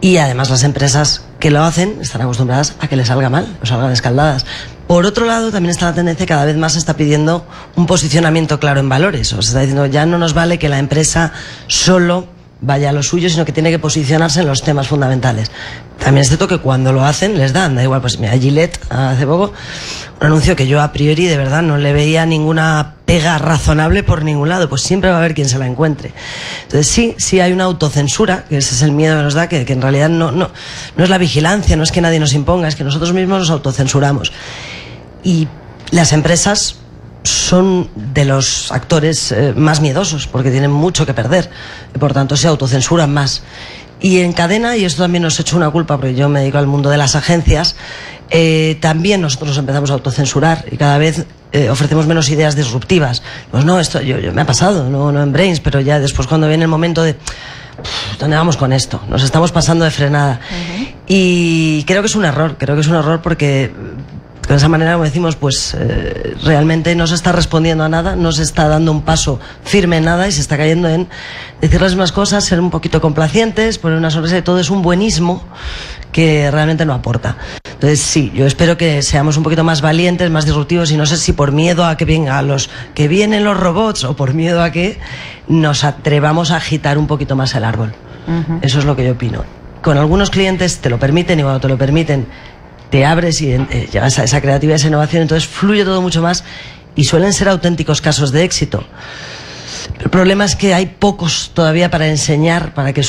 Y además las empresas que lo hacen están acostumbradas a que les salga mal, o salgan escaldadas. Por otro lado, también está la tendencia, cada vez más se está pidiendo un posicionamiento claro en valores. O se está diciendo, ya no nos vale que la empresa solo vaya a lo suyo, sino que tiene que posicionarse en los temas fundamentales. También es cierto que cuando lo hacen les da igual. Pues mira, Gillette hace poco un anuncio que yo a priori de verdad no le veía ninguna pega razonable por ningún lado, pues siempre va a haber quien se la encuentre. Entonces sí hay una autocensura, que ese es el miedo que nos da, que en realidad no es la vigilancia, no es que nadie nos imponga, es que nosotros mismos nos autocensuramos. Y las empresas son de los actores más miedosos, porque tienen mucho que perder, y por tanto se autocensuran más. Y en cadena, y esto también nos echa una culpa, porque yo me dedico al mundo de las agencias, también nosotros empezamos a autocensurar y cada vez ofrecemos menos ideas disruptivas. Pues no, esto yo me ha pasado, no en Brains, pero ya después cuando viene el momento de ¿dónde vamos con esto? Nos estamos pasando de frenada. Y creo que es un error porque de esa manera, como decimos, pues realmente no se está respondiendo a nada, no se está dando un paso firme en nada y se está cayendo en decir las mismas cosas, ser un poquito complacientes, poner una sonrisa, y todo es un buenismo que realmente no aporta. Entonces sí, yo espero que seamos un poquito más valientes, más disruptivos, y no sé si por miedo a que vienen los robots o por miedo a que nos atrevamos a agitar un poquito más el árbol. Eso es lo que yo opino. Con algunos clientes te lo permiten, y cuando te lo permiten te abres y llegas a esa creatividad, esa innovación, entonces fluye todo mucho más y suelen ser auténticos casos de éxito. El problema es que hay pocos todavía para enseñar, para que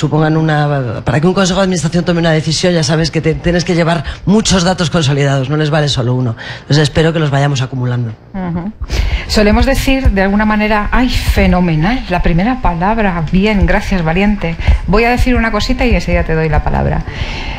para que un consejo de administración tome una decisión. Ya sabes que tienes que llevar muchos datos consolidados, no les vale solo uno. Entonces espero que los vayamos acumulando.
Solemos decir de alguna manera, ¡ay, fenomenal! La primera palabra, bien, gracias, valiente. Voy a decir una cosita y enseguida te doy la palabra.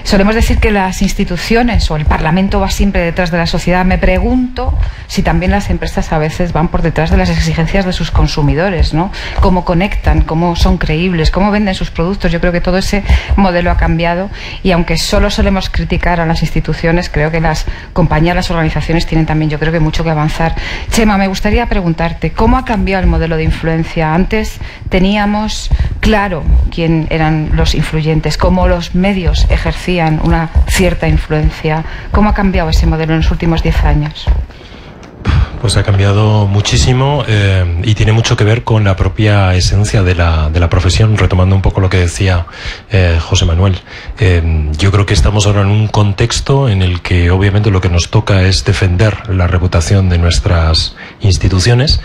Solemos decir que las instituciones o el Parlamento va siempre detrás de la sociedad. Me pregunto si también las empresas a veces van por detrás de las exigencias de sus consumidores, ¿no? Cómo conectan, cómo son creíbles, cómo venden sus productos. Yo creo que todo ese modelo ha cambiado y aunque solo solemos criticar a las instituciones, creo que las compañías, las organizaciones tienen también, yo creo que mucho que avanzar. Chema, me gustaría preguntarte, ¿cómo ha cambiado el modelo de influencia? Antes teníamos claro quién eran los influyentes, cómo los medios ejercían una cierta influencia. ¿Cómo ha cambiado ese modelo en los últimos 10 años?
Pues ha cambiado muchísimo y tiene mucho que ver con la propia esencia de la profesión, retomando un poco lo que decía José Manuel. Yo creo que estamos ahora en un contexto en el que obviamente lo que nos toca es defender la reputación de nuestras instituciones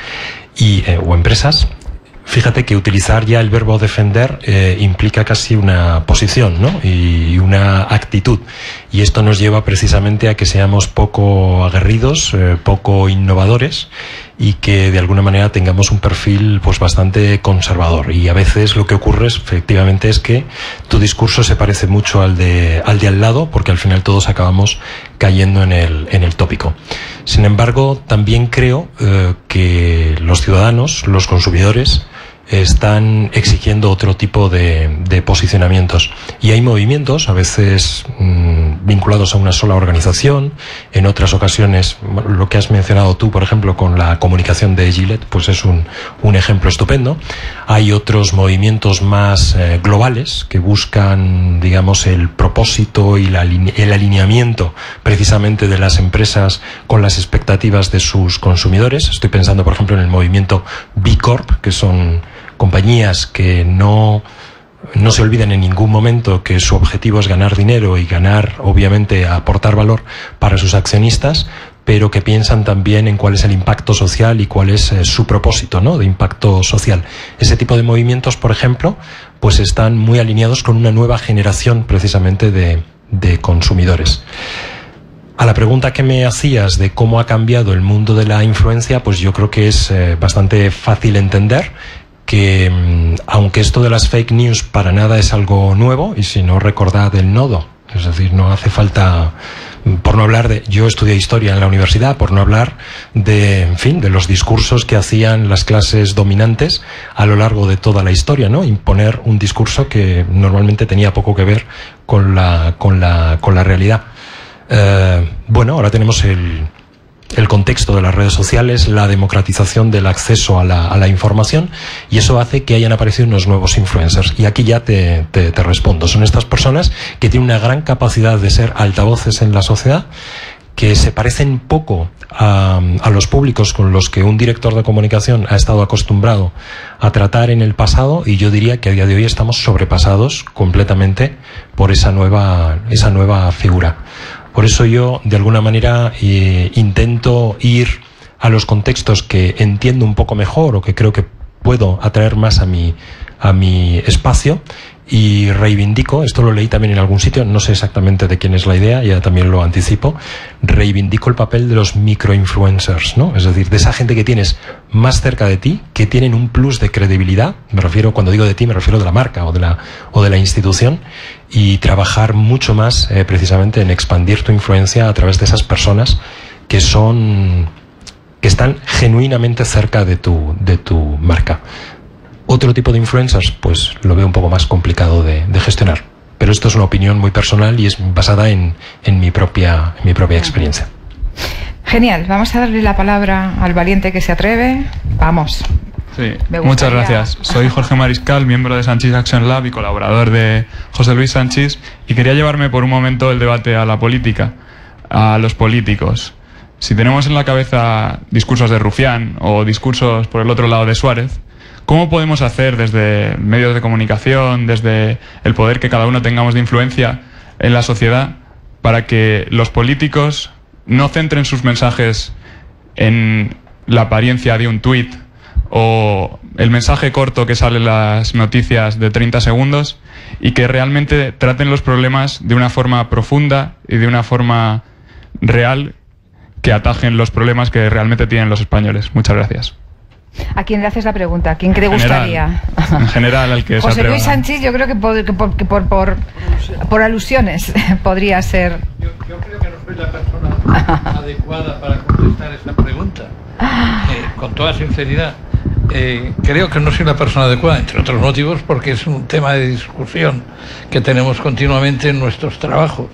o empresas. Fíjate que utilizar ya el verbo defender implica casi una posición, ¿no? Y una actitud. Y esto nos lleva precisamente a que seamos poco aguerridos, poco innovadores y que de alguna manera tengamos un perfil pues bastante conservador. Y a veces lo que ocurre efectivamente es que tu discurso se parece mucho al de al lado, porque al final todos acabamos cayendo en el tópico. Sin embargo, también creo que los ciudadanos, los consumidores, están exigiendo otro tipo de posicionamientos y hay movimientos a veces vinculados a una sola organización, en otras ocasiones lo que has mencionado tú, por ejemplo, con la comunicación de Gillette, pues es un ejemplo estupendo. Hay otros movimientos más globales que buscan, digamos, el propósito y el alineamiento precisamente de las empresas con las expectativas de sus consumidores. Estoy pensando, por ejemplo, en el movimiento B Corp, que son compañías que no se olviden en ningún momento que su objetivo es ganar dinero y ganar, obviamente, aportar valor para sus accionistas, pero que piensan también en cuál es el impacto social y cuál es su propósito, ¿no?, de impacto social. Ese tipo de movimientos, por ejemplo, pues están muy alineados con una nueva generación precisamente de consumidores. A la pregunta que me hacías de cómo ha cambiado el mundo de la influencia, pues yo creo que es bastante fácil entender que aunque esto de las fake news para nada es algo nuevo, y si no, recordad el nodo, es decir, no hace falta, por no hablar de, yo estudié historia en la universidad, por no hablar de, en fin, de los discursos que hacían las clases dominantes a lo largo de toda la historia, ¿no? Imponer un discurso que normalmente tenía poco que ver con la realidad. Bueno, ahora tenemos el contexto de las redes sociales, la democratización del acceso a la información, y eso hace que hayan aparecido unos nuevos influencers. Y aquí ya te respondo. Son estas personas que tienen una gran capacidad de ser altavoces en la sociedad, que se parecen poco a los públicos con los que un director de comunicación ha estado acostumbrado a tratar en el pasado, y yo diría que a día de hoy estamos sobrepasados completamente por esa nueva figura. Por eso yo, de alguna manera, intento ir a los contextos que entiendo un poco mejor o que creo que puedo atraer más a mi espacio, y reivindico, esto lo leí también en algún sitio, no sé exactamente de quién es la idea, ya también lo anticipo, reivindico el papel de los microinfluencers, ¿no? Es decir, de esa gente que tienes más cerca de ti, que tienen un plus de credibilidad, me refiero, cuando digo de ti, me refiero de la marca o de la institución, y trabajar mucho más precisamente en expandir tu influencia a través de esas personas que están genuinamente cerca de tu marca. Otro tipo de influencers, pues lo veo un poco más complicado de gestionar. Pero esto es una opinión muy personal y es basada en mi propia experiencia.
Genial, vamos a darle la palabra al valiente que se atreve. Vamos.
Sí, muchas gracias. Soy Jorge Mariscal, miembro de Sanchis Action Lab y colaborador de José Luis Sanchis, y quería llevarme por un momento el debate a la política, a los políticos. Si tenemos en la cabeza discursos de Rufián o discursos por el otro lado de Suárez, ¿cómo podemos hacer desde medios de comunicación, desde el poder que cada uno tengamos de influencia en la sociedad, para que los políticos no centren sus mensajes en la apariencia de un tuit o el mensaje corto que sale en las noticias de 30 segundos, y que realmente traten los problemas de una forma profunda y de una forma real, que atajen los problemas que realmente tienen los españoles. Muchas gracias.
¿A quién le haces la pregunta? ¿A quién te gustaría?
En general, al que se
José
atreva.
Luis Sanchis, yo creo que por alusiones podría ser.
Yo creo que no soy la persona adecuada para contestar esta pregunta. Con toda sinceridad, creo que no soy la persona adecuada, entre otros motivos, porque es un tema de discusión que tenemos continuamente en nuestros trabajos.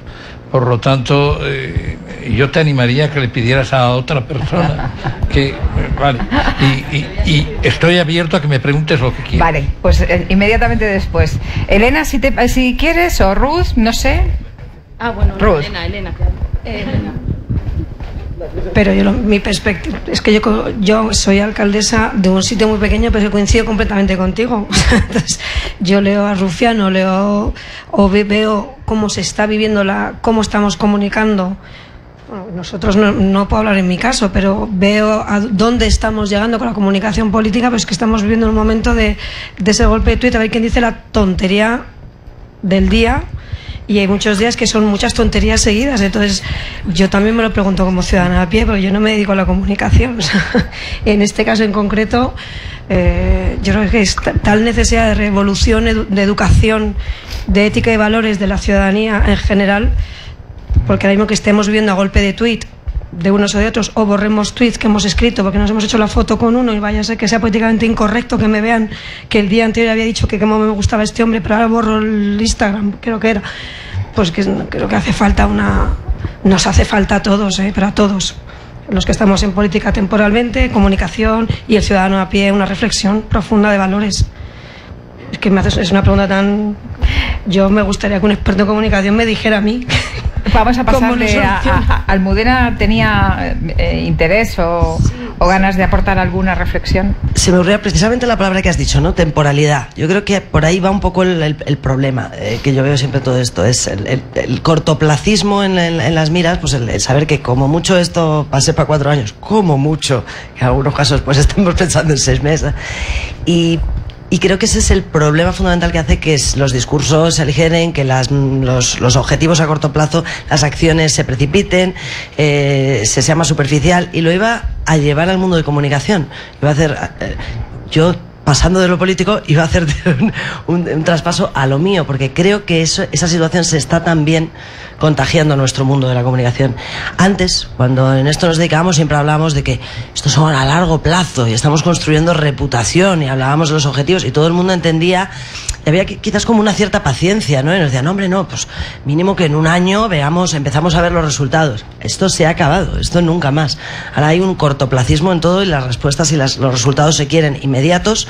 Por lo tanto, yo te animaría a que le pidieras a otra persona que... Vale. Y estoy abierto a que me preguntes lo que quieras.
Vale, pues inmediatamente después. Elena, si quieres, o Ruth, no sé.
Bueno,
Ruth.
Elena.
Pero mi perspectiva es que yo soy alcaldesa de un sitio muy pequeño, pero coincido completamente contigo. Entonces, yo leo a Rufiano, veo cómo se está viviendo, cómo estamos comunicando. Bueno, nosotros no puedo hablar en mi caso, pero veo a dónde estamos llegando con la comunicación política, pero es que estamos viviendo un momento de ese golpe de tuit, a ver quién dice la tontería del día. Y hay muchos días que son muchas tonterías seguidas, entonces yo también me lo pregunto como ciudadana a pie, porque yo no me dedico a la comunicación. O sea, en este caso en concreto, yo creo que es tal necesidad de revolución, de educación, de ética y valores de la ciudadanía en general, porque ahora mismo que estemos viviendo a golpe de tuit de unos o de otros, o borremos tweets que hemos escrito porque nos hemos hecho la foto con uno y vaya a ser que sea políticamente incorrecto que me vean que el día anterior había dicho que cómo me gustaba este hombre, pero ahora borro el Instagram, creo que era. Pues que creo que hace falta nos hace falta a todos, pero a todos los que estamos en política temporalmente, comunicación y el ciudadano a pie, una reflexión profunda de valores. Es que es una pregunta tan... Yo me gustaría que un experto en comunicación me dijera a mí.
Vamos a pasarle a Almudena. ¿Tenía interés o ganas de aportar alguna reflexión?
Se me ocurría precisamente la palabra que has dicho, ¿no? Temporalidad. Yo creo que por ahí va un poco el problema que yo veo siempre todo esto. Es el cortoplacismo en las miras, pues el saber que como mucho esto pase para 4 años, como mucho, que en algunos casos pues estamos pensando en 6 meses. Y creo que ese es el problema fundamental que hace que los discursos se aligeren, que los objetivos a corto plazo, las acciones se precipiten, se sea más superficial, y lo iba a llevar al mundo de comunicación. Iba a hacer... yo, pasando de lo político, iba a hacer un traspaso a lo mío, porque creo que esa situación se está también contagiando nuestro mundo de la comunicación. Antes, cuando en esto nos dedicábamos, siempre hablábamos de que esto son a largo plazo y estamos construyendo reputación, y hablábamos de los objetivos y todo el mundo entendía, y había quizás como una cierta paciencia, ¿no? Y nos decían, hombre, no, pues mínimo que en un año empezamos a ver los resultados. Esto se ha acabado, esto nunca más. Ahora hay un cortoplacismo en todo y las respuestas y los resultados se quieren inmediatos,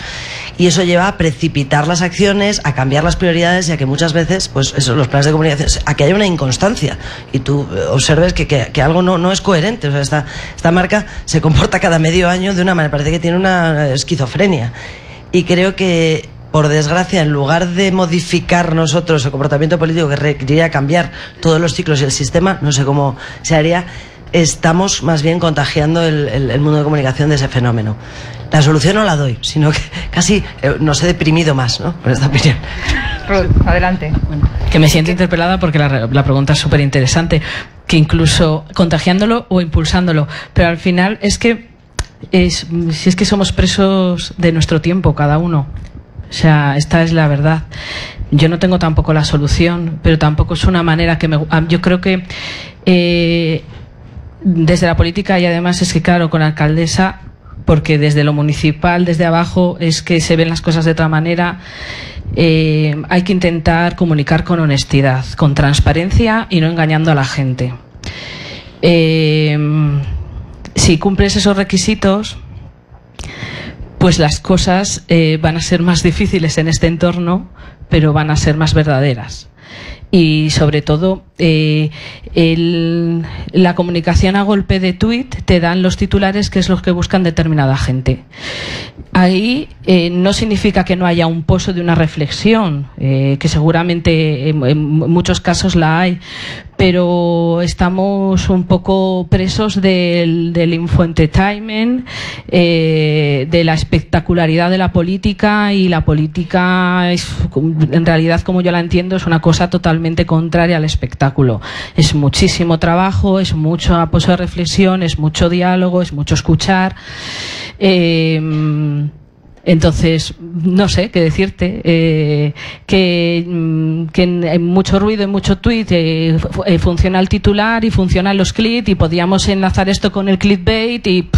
y eso lleva a precipitar las acciones, a cambiar las prioridades, y a que muchas veces, pues eso, los planes de comunicación, a que haya una inconstancia, y tú observes que algo no es coherente. O sea, esta marca se comporta cada medio año de una manera, parece que tiene una esquizofrenia, y creo que, por desgracia, en lugar de modificar nosotros el comportamiento político que requeriría cambiar todos los ciclos y el sistema, no sé cómo se haría, estamos más bien contagiando el mundo de comunicación de ese fenómeno. La solución no la doy, sino que casi nos he deprimido más, ¿no?, con esta opinión.
Ruth, adelante.
Bueno, que me siento interpelada porque la pregunta es súper interesante, que incluso contagiándolo o impulsándolo, pero al final es que si es que somos presos de nuestro tiempo cada uno. O sea, esta es la verdad. Yo no tengo tampoco la solución, pero tampoco es una manera que yo creo que desde la política, y además es que claro, con la alcaldesa, porque desde lo municipal, desde abajo, es que se ven las cosas de otra manera. Hay que intentar comunicar con honestidad, con transparencia y no engañando a la gente. Si cumples esos requisitos, pues las cosas van a ser más difíciles en este entorno, pero van a ser más verdaderas. Y sobre todo la comunicación a golpe de tuit te dan los titulares, que es lo que buscan determinada gente. Ahí no significa que no haya un pozo de una reflexión, que seguramente en muchos casos la hay, pero estamos un poco presos del infoentertainment, de la espectacularidad de la política, y la política es, en realidad, como yo la entiendo, es una cosa totalmente totalmente contraria al espectáculo. Es muchísimo trabajo, es mucho apoyo de reflexión, es mucho diálogo, es mucho escuchar. Entonces, no sé qué decirte, que hay mucho ruido y mucho tweet, funciona el titular y funcionan los clics y podíamos enlazar esto con el clickbait y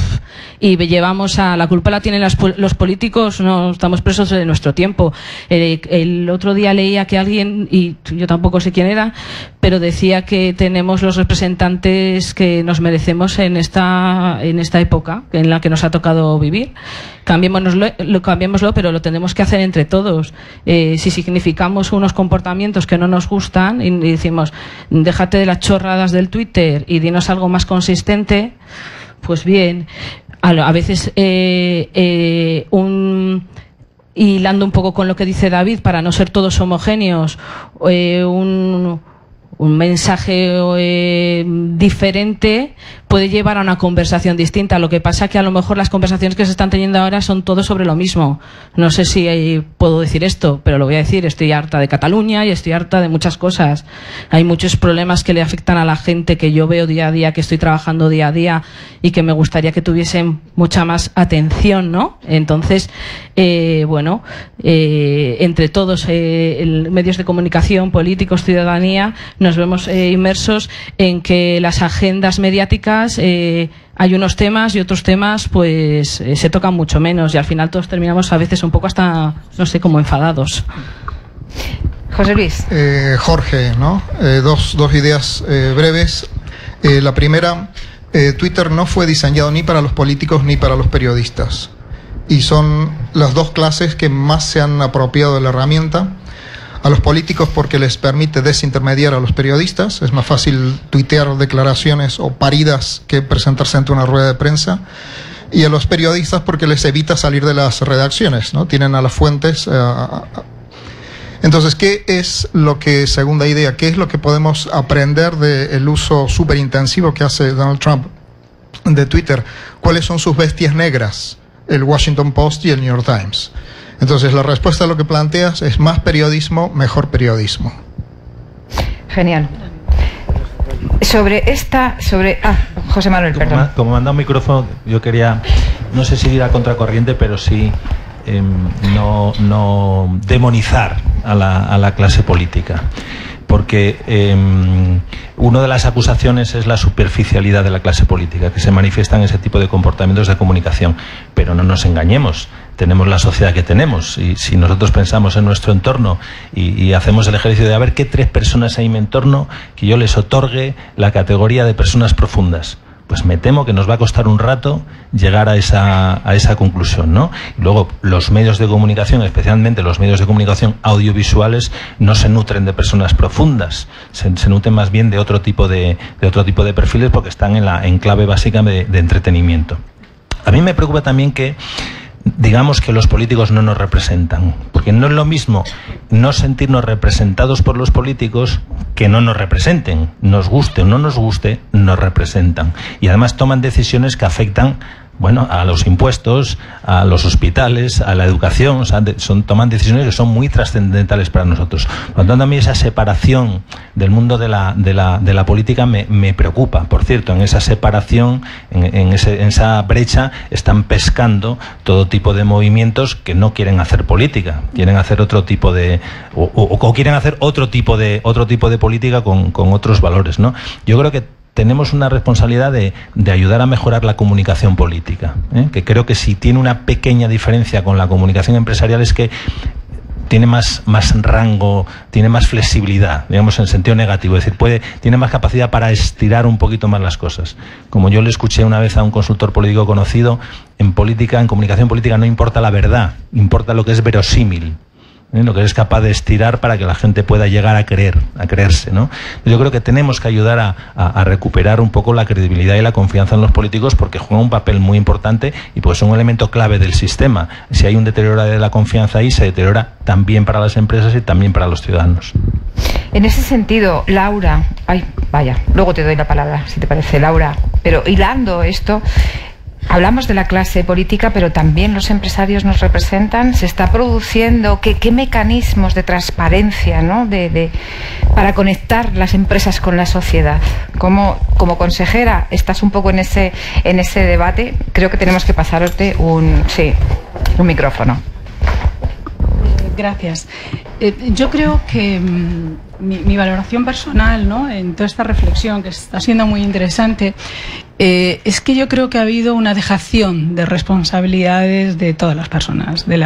llevamos a la culpa la tienen los políticos, no estamos presos de nuestro tiempo. El otro día leía que alguien, y yo tampoco sé quién era, pero decía que tenemos los representantes que nos merecemos en esta época en la que nos ha tocado vivir. Cambiémoslo, pero lo tenemos que hacer entre todos. Si significamos unos comportamientos que no nos gustan y decimos, déjate de las chorradas del Twitter y dinos algo más consistente, pues bien. A veces hilando un poco con lo que dice David, para no ser todos homogéneos, un mensaje diferente puede llevar a una conversación distinta. Lo que pasa que a lo mejor las conversaciones que se están teniendo ahora son todos sobre lo mismo. No sé si puedo decir esto, pero lo voy a decir. Estoy harta de Cataluña y estoy harta de muchas cosas. Hay muchos problemas que le afectan a la gente que yo veo día a día, que estoy trabajando día a día y que me gustaría que tuviesen mucha más atención, ¿no? Entonces, entre todos, medios de comunicación, políticos, ciudadanía, nos vemos inmersos en que las agendas mediáticas, hay unos temas y otros temas pues se tocan mucho menos y al final todos terminamos a veces un poco hasta, no sé, como enfadados.
José Luis.
Jorge, ¿no? Dos ideas breves. La primera, Twitter no fue diseñado ni para los políticos ni para los periodistas. Y son las dos clases que más se han apropiado de la herramienta. A los políticos porque les permite desintermediar a los periodistas. Es más fácil tuitear declaraciones o paridas que presentarse ante una rueda de prensa. Y a los periodistas porque les evita salir de las redacciones, ¿no? Tienen a las fuentes. Entonces, ¿qué es lo que, segunda idea, qué es lo que podemos aprender del uso súper intensivo que hace Donald Trump de Twitter? ¿Cuáles son sus bestias negras? El Washington Post y el New York Times. Entonces, la respuesta a lo que planteas es más periodismo, mejor periodismo.
Genial. José Manuel, perdón.
Como me han dado un micrófono, yo quería, no sé si ir a contracorriente, pero sí no demonizar a la clase política. Porque una de las acusaciones es la superficialidad de la clase política, que se manifiesta en ese tipo de comportamientos de comunicación. Pero no nos engañemos, tenemos la sociedad que tenemos, y si nosotros pensamos en nuestro entorno y hacemos el ejercicio de a ver qué 3 personas hay en mi entorno que yo les otorgue la categoría de personas profundas, pues me temo que nos va a costar un rato llegar a esa conclusión, ¿no? Y luego, los medios de comunicación, especialmente los medios de comunicación audiovisuales, no se nutren de personas profundas, se nutren más bien de otro tipo de perfiles, porque están en clave básica de entretenimiento. A mí me preocupa también que digamos que los políticos no nos representan, porque no es lo mismo no sentirnos representados por los políticos que no nos representen. Nos guste o no nos guste, nos representan. Y además toman decisiones que afectan, bueno, a los impuestos, a los hospitales, a la educación. O sea, toman decisiones que son muy trascendentales para nosotros. Por lo tanto, a mí esa separación del mundo de la política me preocupa. Por cierto, en esa separación, en esa brecha, están pescando todo tipo de movimientos que no quieren hacer política, quieren hacer otro tipo de o quieren hacer otro tipo de política con otros valores, ¿no? Yo creo que tenemos una responsabilidad de ayudar a mejorar la comunicación política, que creo que si tiene una pequeña diferencia con la comunicación empresarial es que tiene más rango, tiene más flexibilidad, digamos en sentido negativo, es decir, tiene más capacidad para estirar un poquito más las cosas. Como yo le escuché una vez a un consultor político conocido, en comunicación política no importa la verdad, importa lo que es verosímil, lo que es capaz de estirar para que la gente pueda llegar a creerse, ¿no? Yo creo que tenemos que ayudar a recuperar un poco la credibilidad y la confianza en los políticos, porque juegan un papel muy importante y pues son un elemento clave del sistema. Si hay un deterioro de la confianza ahí, se deteriora también para las empresas y también para los ciudadanos.
En ese sentido, Laura, luego te doy la palabra, si te parece, Laura, pero hilando esto, Hablamos de la clase política, pero también los empresarios nos representan. Se está produciendo, ¿qué mecanismos de transparencia, ¿no? para conectar las empresas con la sociedad? Como consejera, estás un poco en ese debate. Creo que tenemos que pasarte un micrófono.
Gracias. Yo creo que mi valoración personal, ¿no?, en toda esta reflexión, que está siendo muy interesante, es que yo creo que ha habido una dejación de responsabilidades de todas las personas, de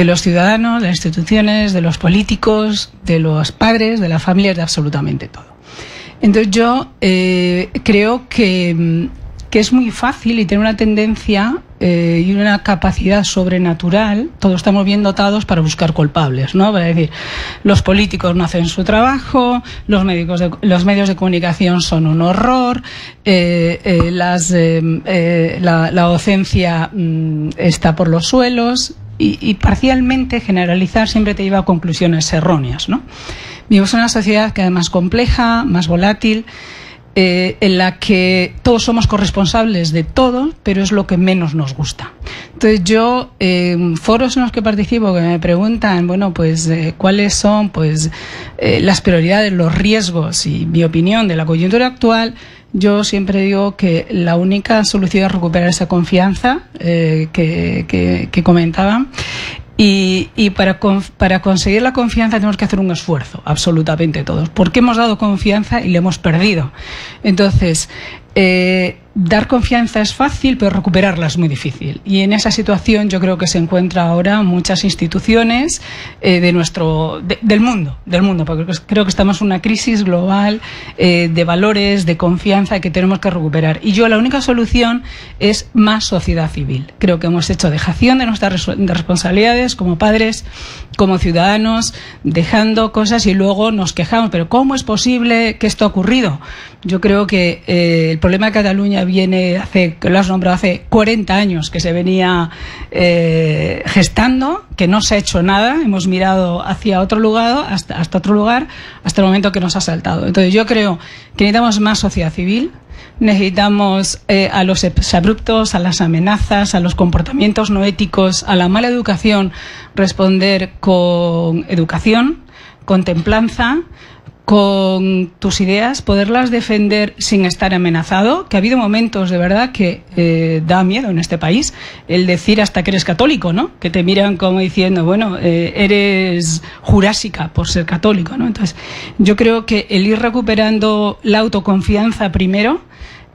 los ciudadanos, de las instituciones, de los políticos, de los padres, de las familias, de absolutamente todo. Entonces yo creo que es muy fácil y tiene una tendencia y una capacidad sobrenatural. Todos estamos bien dotados para buscar culpables, ¿no? Para decir, los políticos no hacen su trabajo, los medios de comunicación son un horror, la docencia está por los suelos, y parcialmente generalizar siempre te lleva a conclusiones erróneas, ¿no? Vivimos en una sociedad cada vez más compleja, más volátil, en la que todos somos corresponsables de todo, pero es lo que menos nos gusta. Entonces yo, en foros en los que participo, que me preguntan, bueno, pues cuáles son las prioridades, los riesgos y mi opinión de la coyuntura actual, yo siempre digo que la única solución es recuperar esa confianza que comentaban. Y para conseguir la confianza tenemos que hacer un esfuerzo, absolutamente todos, porque hemos dado confianza y le hemos perdido. Entonces, dar confianza es fácil, pero recuperarla es muy difícil. Y en esa situación yo creo que se encuentran ahora muchas instituciones del mundo, porque creo que estamos en una crisis global de valores, de confianza que tenemos que recuperar. Y la única solución es más sociedad civil. Creo que hemos hecho dejación de nuestras responsabilidades como padres, como ciudadanos, dejando cosas y luego nos quejamos. Pero ¿cómo es posible que esto ha ocurrido? Yo creo que el problema de Cataluña viene que lo has nombrado, hace 40 años que se venía gestando, que no se ha hecho nada, hemos mirado hacia otro lugar, hasta otro lugar, hasta el momento que nos ha saltado. Entonces yo creo que necesitamos más sociedad civil, necesitamos a los exabruptos, a las amenazas, a los comportamientos no éticos, a la mala educación, responder con educación, con templanza, con tus ideas, poderlas defender sin estar amenazado, que ha habido momentos de verdad que da miedo en este país, el decir hasta que eres católico, ¿no? Que te miran como diciendo, bueno, eres jurásica por ser católico, ¿no? Entonces, yo creo que el ir recuperando la autoconfianza primero,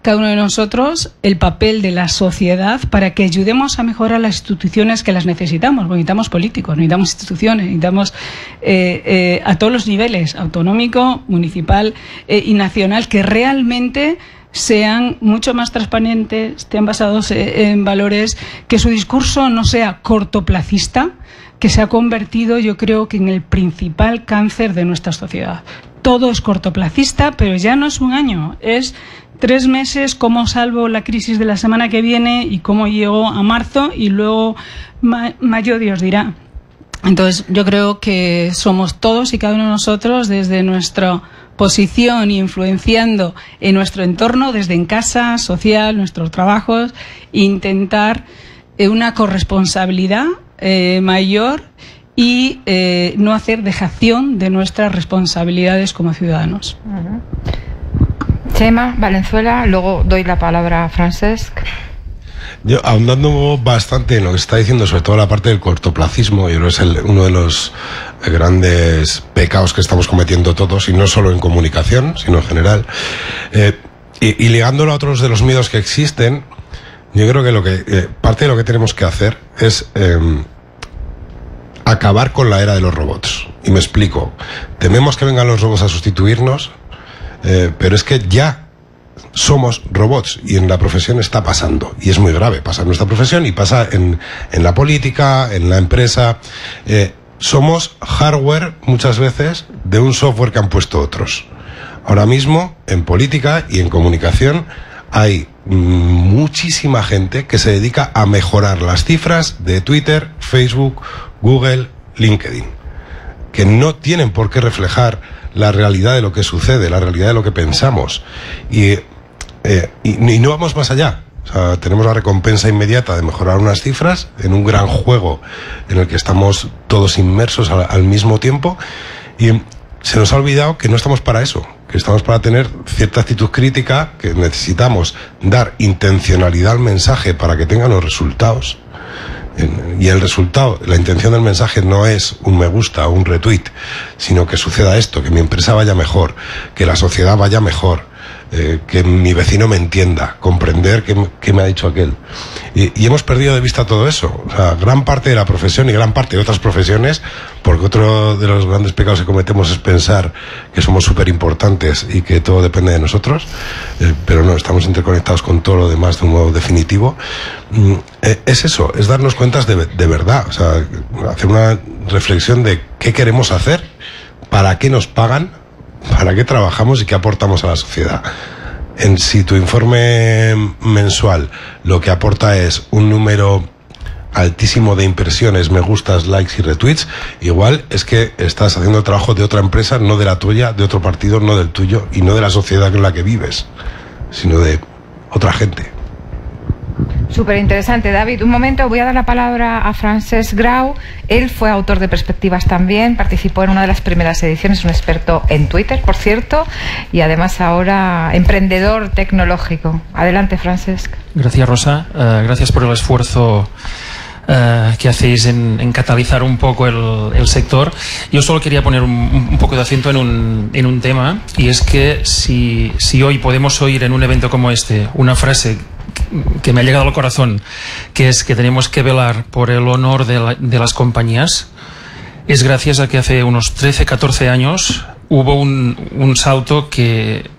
cada uno de nosotros, el papel de la sociedad para que ayudemos a mejorar las instituciones que las necesitamos. Necesitamos políticos, necesitamos instituciones, necesitamos a todos los niveles, autonómico, municipal y nacional, que realmente sean mucho más transparentes, estén basados en valores, que su discurso no sea cortoplacista, que se ha convertido, yo creo, que en el principal cáncer de nuestra sociedad. Todo es cortoplacista, pero ya no es un año, es 3 meses, cómo salvo la crisis de la semana que viene y cómo llego a marzo y luego mayo Dios dirá. Entonces yo creo que somos todos y cada uno de nosotros desde nuestra posición influenciando en nuestro entorno, desde en casa, social, nuestros trabajos, intentar una corresponsabilidad mayor y no hacer dejación de nuestras responsabilidades como ciudadanos.
Chema, Valenzuela, luego doy la palabra a Francesc.
Yo, ahondando bastante en lo que está diciendo, sobre todo la parte del cortoplacismo, yo creo que es uno de los grandes pecados que estamos cometiendo todos, y no solo en comunicación, sino en general. Y ligándolo a otros de los miedos que existen, yo creo que parte de lo que tenemos que hacer es acabar con la era de los robots. Y me explico. Tememos que vengan los robots a sustituirnos, pero es que ya somos robots y en la profesión está pasando, y es muy grave, pasa en nuestra profesión y pasa en la política, en la empresa. Somos hardware muchas veces de un software que han puesto otros. Ahora mismo en política y en comunicación hay muchísima gente que se dedica a mejorar las cifras de Twitter, Facebook, Google, LinkedIn, que no tienen por qué reflejar la realidad de lo que sucede, la realidad de lo que pensamos. Y no vamos más allá. O sea, tenemos la recompensa inmediata de mejorar unas cifras en un gran juego en el que estamos todos inmersos al mismo tiempo, y se nos ha olvidado que no estamos para eso, que estamos para tener cierta actitud crítica, que necesitamos dar intencionalidad al mensaje para que tenga los resultados. Y el resultado, la intención del mensaje no es un me gusta o un retweet, sino que suceda esto, que mi empresa vaya mejor, que la sociedad vaya mejor, que mi vecino me entienda, comprender qué me ha dicho aquel. Y hemos perdido de vista todo eso. O sea, gran parte de la profesión y gran parte de otras profesiones, porque otro de los grandes pecados que cometemos es pensar que somos súper importantes y que todo depende de nosotros, pero no, estamos interconectados con todo lo demás de un modo definitivo. Es eso, es darnos cuentas de verdad, o sea, hacer una reflexión de qué queremos hacer, para qué nos pagan, para qué trabajamos y qué aportamos a la sociedad. Si tu informe mensual lo que aporta es un número altísimo de impresiones, me gustas, likes y retweets, igual es que estás haciendo trabajo de otra empresa, no de la tuya, de otro partido, no del tuyo, y no de la sociedad en la que vives, sino de otra gente.
Súper interesante, David. Un momento, voy a dar la palabra a Francesc Grau. Él fue autor de Perspectivas también, participó en una de las primeras ediciones, un experto en Twitter, por cierto, y además ahora emprendedor tecnológico. Adelante, Francesc.
Gracias, Rosa. Gracias por el esfuerzo que hacéis en catalizar un poco el sector. Yo solo quería poner un poco de acento en un tema, y es que si hoy podemos oír en un evento como este una frase que me ha llegado al corazón, que es que tenemos que velar por el honor de las compañías, es gracias a que hace unos 13-14 años hubo un salto que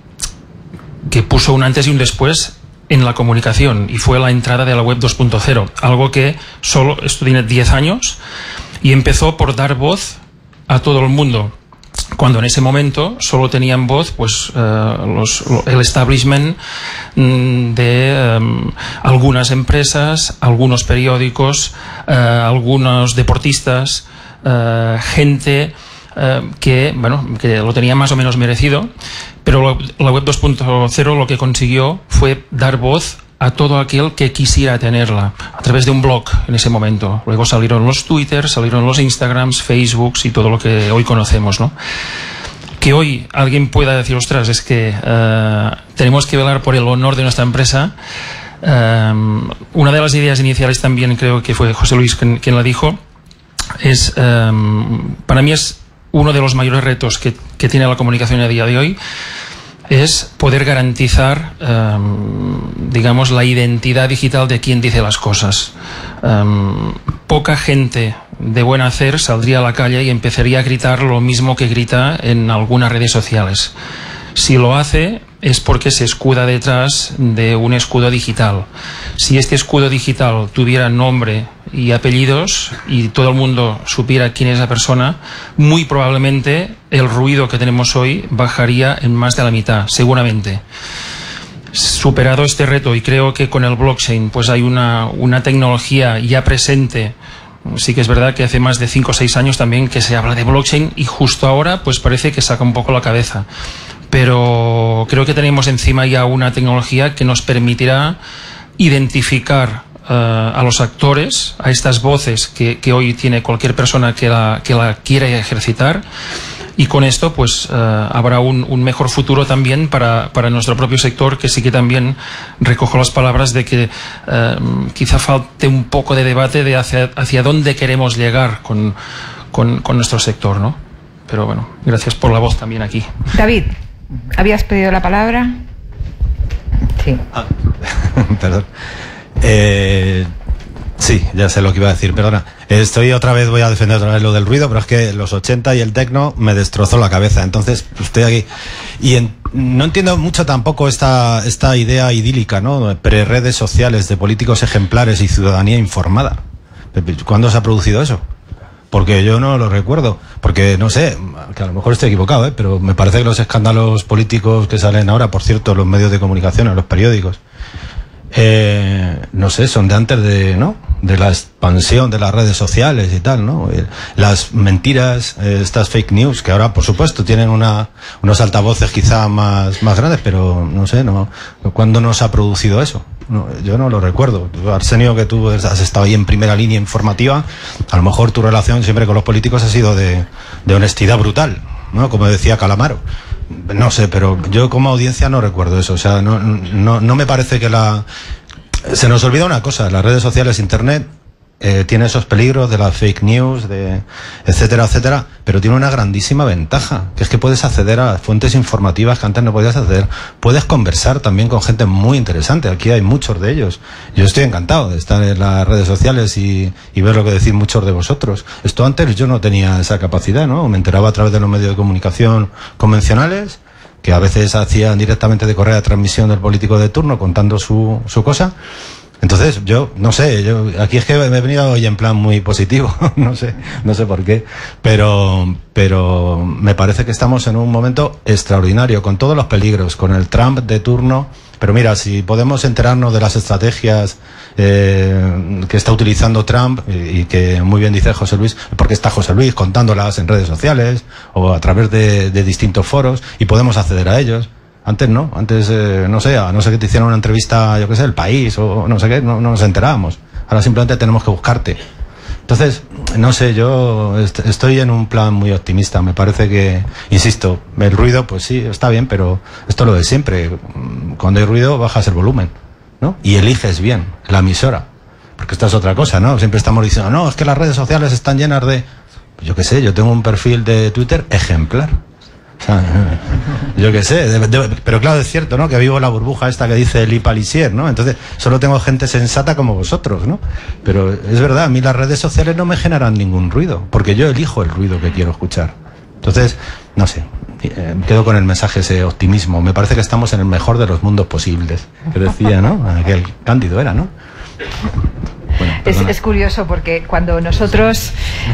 puso un antes y un después en la comunicación, y fue la entrada de la web 2.0, algo que solo esto tiene 10 años y empezó por dar voz a todo el mundo, cuando en ese momento solo tenían voz pues el establishment de algunas empresas, algunos periódicos, algunos deportistas, gente que lo tenía más o menos merecido, pero la web 2.0 lo que consiguió fue dar voz a todo aquel que quisiera tenerla, a través de un blog en ese momento. Luego salieron los Twitter, salieron los Instagrams, Facebooks y todo lo que hoy conocemos, ¿no? Que hoy alguien pueda decir, ostras, es que tenemos que velar por el honor de nuestra empresa. Una de las ideas iniciales también, creo que fue José Luis quien la dijo, es, para mí es uno de los mayores retos que tiene la comunicación a día de hoy, es poder garantizar, digamos, la identidad digital de quien dice las cosas. Poca gente de buen hacer saldría a la calle y empezaría a gritar lo mismo que grita en algunas redes sociales. Si lo hace es porque se escuda detrás de un escudo digital. Si este escudo digital tuviera nombre y apellidos y todo el mundo supiera quién es la persona, muy probablemente el ruido que tenemos hoy bajaría en más de la mitad, seguramente. Superado este reto, y creo que con el blockchain pues hay una tecnología ya presente. Sí que es verdad que hace más de 5 o 6 años también que se habla de blockchain, y justo ahora pues parece que saca un poco la cabeza. Pero creo que tenemos encima ya una tecnología que nos permitirá identificar a los actores, a estas voces que hoy tiene cualquier persona que la quiere ejercitar, y con esto pues habrá un mejor futuro también para nuestro propio sector, que sí que también recojo las palabras de que quizá falte un poco de debate de hacia dónde queremos llegar con nuestro sector, ¿no? Pero bueno, gracias por la voz también aquí.
David, ¿habías pedido la palabra? Sí.
Perdón. Sí, ya sé lo que iba a decir, perdona. Voy a defender otra vez lo del ruido, pero es que los 80 y el tecno me destrozó la cabeza, entonces estoy aquí. Y no entiendo mucho tampoco esta idea idílica, ¿no? Pre-redes sociales de políticos ejemplares y ciudadanía informada. ¿Cuándo se ha producido eso? Porque yo no lo recuerdo, porque no sé, que a lo mejor estoy equivocado, pero me parece que los escándalos políticos que salen ahora, por cierto, en los medios de comunicación, en los periódicos, no sé, son de antes de la expansión de las redes sociales y tal, ¿no? Las mentiras, estas fake news, que ahora, por supuesto, tienen unos altavoces quizá más grandes, pero no sé, ¿cuándo nos ha producido eso? No, yo no lo recuerdo. Arsenio, que tú has estado ahí en primera línea informativa, a lo mejor tu relación siempre con los políticos ha sido de honestidad brutal, ¿no? Como decía Calamaro. No sé, pero yo como audiencia no recuerdo eso. O sea, no me parece que se nos olvida una cosa: las redes sociales, internet, tiene esos peligros de las fake news, de etcétera, etcétera, pero tiene una grandísima ventaja, que es que puedes acceder a fuentes informativas que antes no podías acceder. Puedes conversar también con gente muy interesante. Aquí hay muchos de ellos. Yo estoy encantado de estar en las redes sociales y ver lo que decís muchos de vosotros. Esto antes yo no tenía esa capacidad, ¿no? Me enteraba a través de los medios de comunicación convencionales, que a veces hacían directamente de correa de transmisión del político de turno contando su cosa. Entonces, yo no sé, aquí es que me he venido hoy en plan muy positivo, no sé por qué, pero me parece que estamos en un momento extraordinario, con todos los peligros, con el Trump de turno. Pero mira, si podemos enterarnos de las estrategias que está utilizando Trump, y que muy bien dice José Luis, porque está José Luis contándolas en redes sociales o a través de distintos foros, y podemos acceder a ellos. Antes no, no sé, a no ser que te hicieran una entrevista, yo qué sé, El País o no sé qué, no nos enterábamos. Ahora simplemente tenemos que buscarte. Entonces, no sé, yo estoy en un plan muy optimista. Me parece que, insisto, el ruido, pues sí, está bien, pero esto es lo de siempre. Cuando hay ruido, bajas el volumen, ¿no? Y eliges bien la emisora. Porque esta es otra cosa, ¿no? Siempre estamos diciendo, no, es que las redes sociales están llenas de... Yo qué sé, yo tengo un perfil de Twitter ejemplar. O sea, yo qué sé, pero claro, es cierto, ¿no? Que vivo la burbuja esta que dice Lee Palisier, ¿no? Entonces, solo tengo gente sensata como vosotros, ¿no? Pero es verdad, a mí las redes sociales no me generan ningún ruido, porque yo elijo el ruido que quiero escuchar. Entonces, no sé, quedo con el mensaje, ese optimismo. Me parece que estamos en el mejor de los mundos posibles, que decía, ¿no? Aquel Cándido era, ¿no? Bueno,
es curioso porque cuando nosotros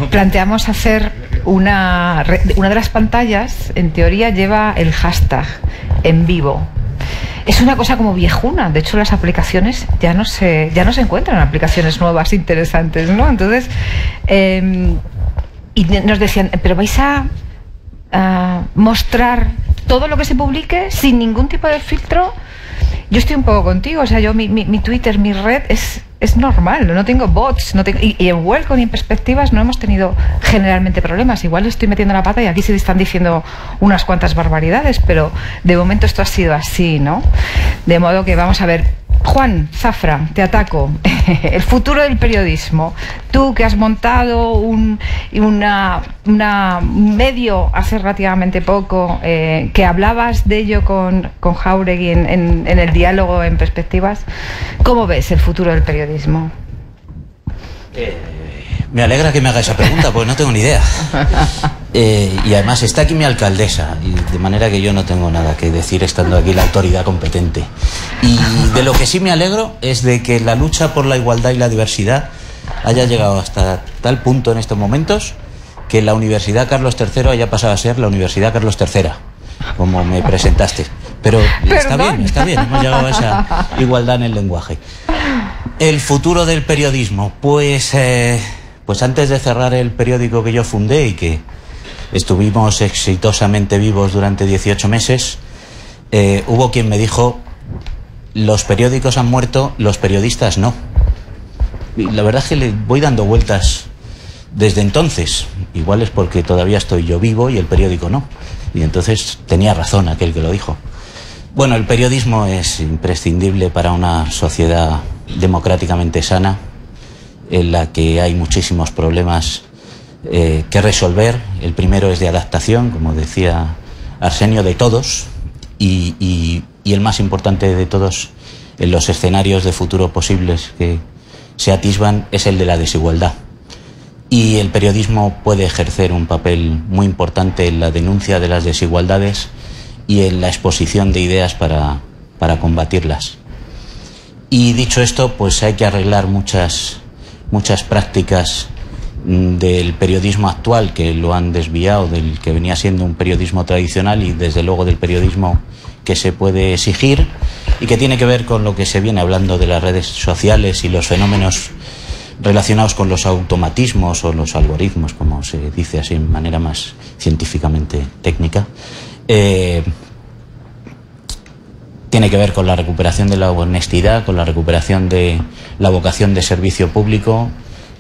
planteamos hacer una de las pantallas, en teoría lleva el hashtag en vivo. Es una cosa como viejuna. De hecho, las aplicaciones ya no se encuentran aplicaciones nuevas interesantes, ¿no? Entonces, y nos decían, pero vais a mostrar todo lo que se publique sin ningún tipo de filtro. Yo estoy un poco contigo, o sea, yo mi Twitter, mi red es normal, no tengo bots, y en Welcome y en Perspectivas no hemos tenido generalmente problemas. Igual estoy metiendo la pata y aquí se están diciendo unas cuantas barbaridades, pero de momento esto ha sido así, ¿no? De modo que vamos a ver. Juan Zafra, te ataco. El futuro del periodismo. Tú que has montado un medio hace relativamente poco, que hablabas de ello con Jáuregui en el diálogo en Perspectivas, ¿cómo ves el futuro del periodismo?
Me alegra que me haga esa pregunta, porque no tengo ni idea. Y además está aquí mi alcaldesa, y de manera que yo no tengo nada que decir estando aquí la autoridad competente. Y de lo que sí me alegro es de que la lucha por la igualdad y la diversidad haya llegado hasta tal punto en estos momentos que la Universidad Carlos III haya pasado a ser la Universidad Carlos III, como me presentaste. Pero está bien, hemos llegado a esa igualdad en el lenguaje. El futuro del periodismo, pues antes de cerrar el periódico que yo fundé y que estuvimos exitosamente vivos durante 18 meses, hubo quien me dijo, los periódicos han muerto, los periodistas no. Y la verdad es que le voy dando vueltas desde entonces. Igual es porque todavía estoy yo vivo y el periódico no. Y entonces tenía razón aquel que lo dijo. Bueno, el periodismo es imprescindible para una sociedad democráticamente sana, en la que hay muchísimos problemas que resolver. El primero es de adaptación, como decía Arsenio, de todos, y el más importante de todos en los escenarios de futuro posibles que se atisban es el de la desigualdad. Y el periodismo puede ejercer un papel muy importante en la denuncia de las desigualdades y en la exposición de ideas para combatirlas. Y dicho esto, pues hay que arreglar muchas prácticas del periodismo actual que lo han desviado del que venía siendo un periodismo tradicional y desde luego del periodismo que se puede exigir y que tiene que ver con lo que se viene hablando de las redes sociales y los fenómenos relacionados con los automatismos o los algoritmos, como se dice así de manera más tiene que ver con la recuperación de la honestidad, con la recuperación de la vocación de servicio público,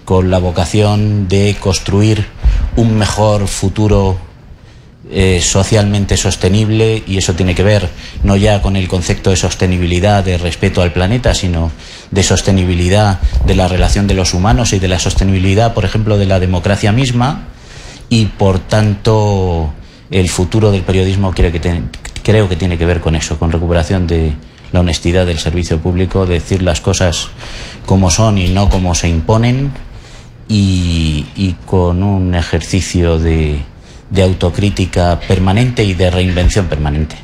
con la vocación de construir un mejor futuro socialmente sostenible, y eso tiene que ver no ya con el concepto de sostenibilidad de respeto al planeta, sino de sostenibilidad de la relación de los humanos y de la sostenibilidad, por ejemplo, de la democracia misma. Y por tanto el futuro del periodismo creo que tiene que ver con eso, con recuperación de la honestidad del servicio público, de decir las cosas como son y no como se imponen, y con un ejercicio de autocrítica permanente y de reinvención permanente.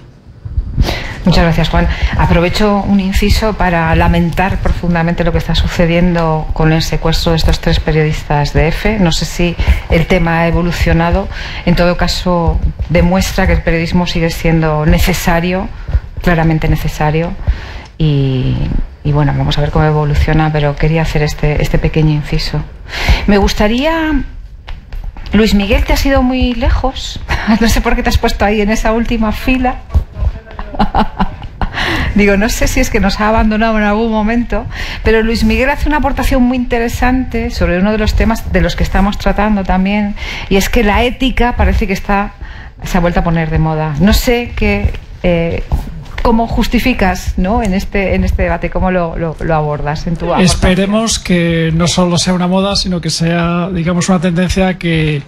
Muchas gracias, Juan. Aprovecho un inciso para lamentar profundamente lo que está sucediendo con el secuestro de estos 3 periodistas de EFE. No sé si el tema ha evolucionado. En todo caso, demuestra que el periodismo sigue siendo necesario, claramente necesario. Y bueno, vamos a ver cómo evoluciona, pero quería hacer este pequeño inciso. Me gustaría... Luis Miguel, te has ido muy lejos. No sé por qué te has puesto ahí en esa última fila. Digo, no sé si es que nos ha abandonado en algún momento, pero Luis Miguel hace una aportación muy interesante sobre uno de los temas de los que estamos tratando también, y es que la ética parece que se ha vuelto a poner de moda. No sé cómo justificas, ¿no?, en este debate, cómo lo abordas en tu aportación.
Esperemos que no solo sea una moda, sino que sea, digamos, una tendencia que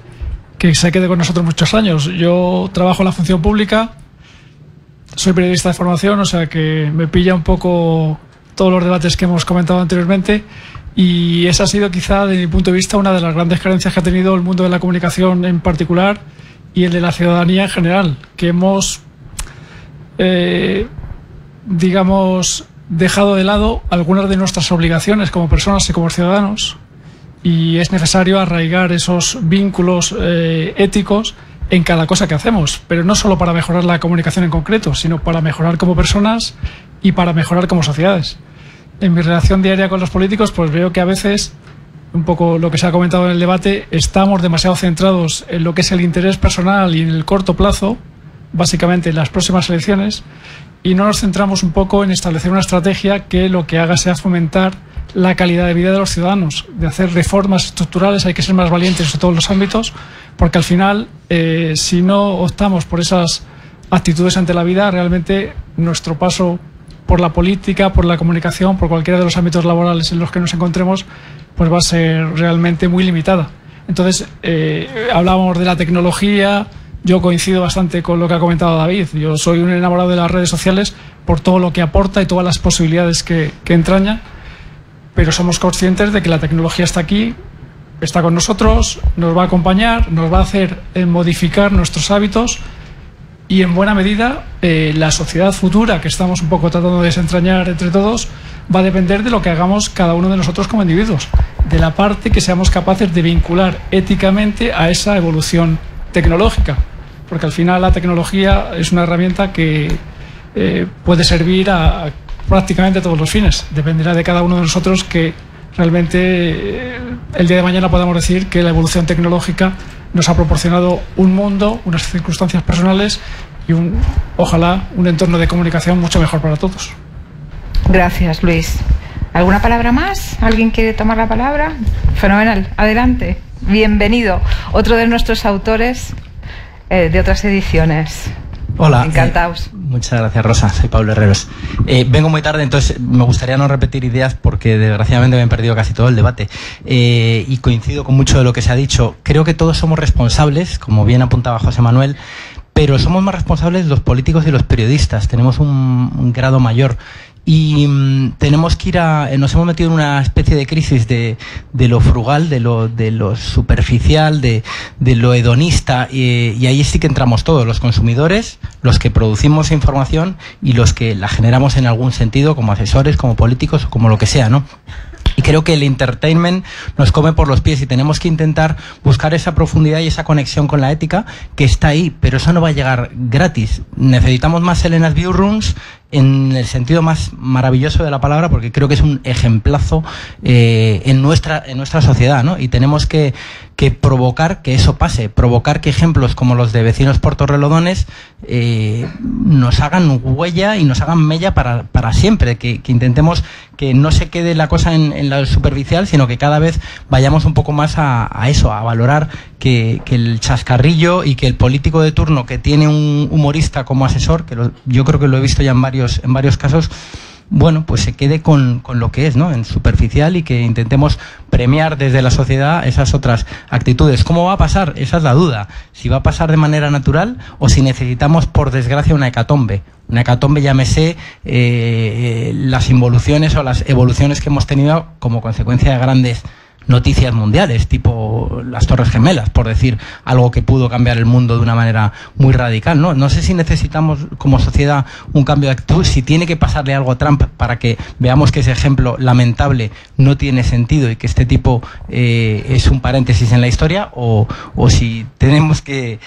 se quede con nosotros muchos años. Yo trabajo en la función pública, soy periodista de formación, o sea que me pilla un poco todos los debates que hemos comentado anteriormente, y esa ha sido quizá, desde mi punto de vista, una de las grandes carencias que ha tenido el mundo de la comunicación en particular y el de la ciudadanía en general, que hemos digamos, dejado de lado algunas de nuestras obligaciones como personas y como ciudadanos, y es necesario arraigar esos vínculos éticos en cada cosa que hacemos, pero no solo para mejorar la comunicación en concreto, sino para mejorar como personas y para mejorar como sociedades. En mi relación diaria con los políticos, pues veo que a veces, un poco lo que se ha comentado en el debate, estamos demasiado centrados en lo que es el interés personal y en el corto plazo, básicamente en las próximas elecciones, y no nos centramos un poco en establecer una estrategia que lo que haga sea fomentar la calidad de vida de los ciudadanos, de hacer reformas estructurales. Hay que ser más valientes en todos los ámbitos, porque al final, si no optamos por esas actitudes ante la vida, realmente nuestro paso por la política, por la comunicación, por cualquiera de los ámbitos laborales en los que nos encontremos, pues va a ser realmente muy limitada. Entonces, hablábamos de la tecnología. Yo coincido bastante con lo que ha comentado David. Yo soy un enamorado de las redes sociales por todo lo que aporta y todas las posibilidades que entraña, pero somos conscientes de que la tecnología está aquí, está con nosotros, nos va a acompañar, nos va a hacer modificar nuestros hábitos, y en buena medida la sociedad futura que estamos un poco tratando de desentrañar entre todos va a depender de lo que hagamos cada uno de nosotros como individuos, de la parte que seamos capaces de vincular éticamente a esa evolución tecnológica, porque al final la tecnología es una herramienta que puede servir a prácticamente todos los fines. Dependerá de cada uno de nosotros que realmente el día de mañana podamos decir que la evolución tecnológica nos ha proporcionado un mundo, unas circunstancias personales y ojalá un entorno de comunicación mucho mejor para todos.
Gracias, Luis. ¿Alguna palabra más? ¿Alguien quiere tomar la palabra? Fenomenal, adelante. Bienvenido, otro de nuestros autores de otras ediciones.
Hola.
Encantados.
Muchas gracias, Rosa. Soy Pablo Herreros. Vengo muy tarde, entonces me gustaría no repetir ideas porque desgraciadamente me he perdido casi todo el debate. Y coincido con mucho de lo que se ha dicho. Creo que todos somos responsables, como bien apuntaba José Manuel, pero somos más responsables los políticos y los periodistas. Tenemos un grado mayor. Y tenemos que nos hemos metido en una especie de crisis de lo frugal, de lo superficial, de lo hedonista, y ahí sí que entramos todos, los consumidores, los que producimos información y los que la generamos en algún sentido, como asesores, como políticos o como lo que sea, ¿no? Y creo que el entertainment nos come por los pies y tenemos que intentar buscar esa profundidad y esa conexión con la ética que está ahí, pero eso no va a llegar gratis. Necesitamos más Helenas Viewrooms, en el sentido más maravilloso de la palabra, porque creo que es un ejemplazo en nuestra sociedad, ¿no? Y tenemos que provocar que eso pase, provocar que ejemplos como los de Vecinos por Torrelodones nos hagan huella y nos hagan mella para siempre, que intentemos que no se quede la cosa en la superficial, sino que cada vez vayamos un poco más a eso, a valorar que el chascarrillo y que el político de turno que tiene un humorista como asesor, que yo creo que lo he visto ya en varios casos, bueno, pues se quede con lo que es, ¿no? En superficial, y que intentemos premiar desde la sociedad esas otras actitudes. ¿Cómo va a pasar? Esa es la duda. Si va a pasar de manera natural o si necesitamos, por desgracia, una hecatombe. Una hecatombe, llámese las involuciones o las evoluciones que hemos tenido como consecuencia de grandes noticias mundiales, tipo las Torres Gemelas, por decir algo que pudo cambiar el mundo de una manera muy radical, ¿no? No sé si necesitamos como sociedad un cambio de actitud, si tiene que pasarle algo a Trump para que veamos que ese ejemplo lamentable no tiene sentido y que este tipo es un paréntesis en la historia, o si tenemos que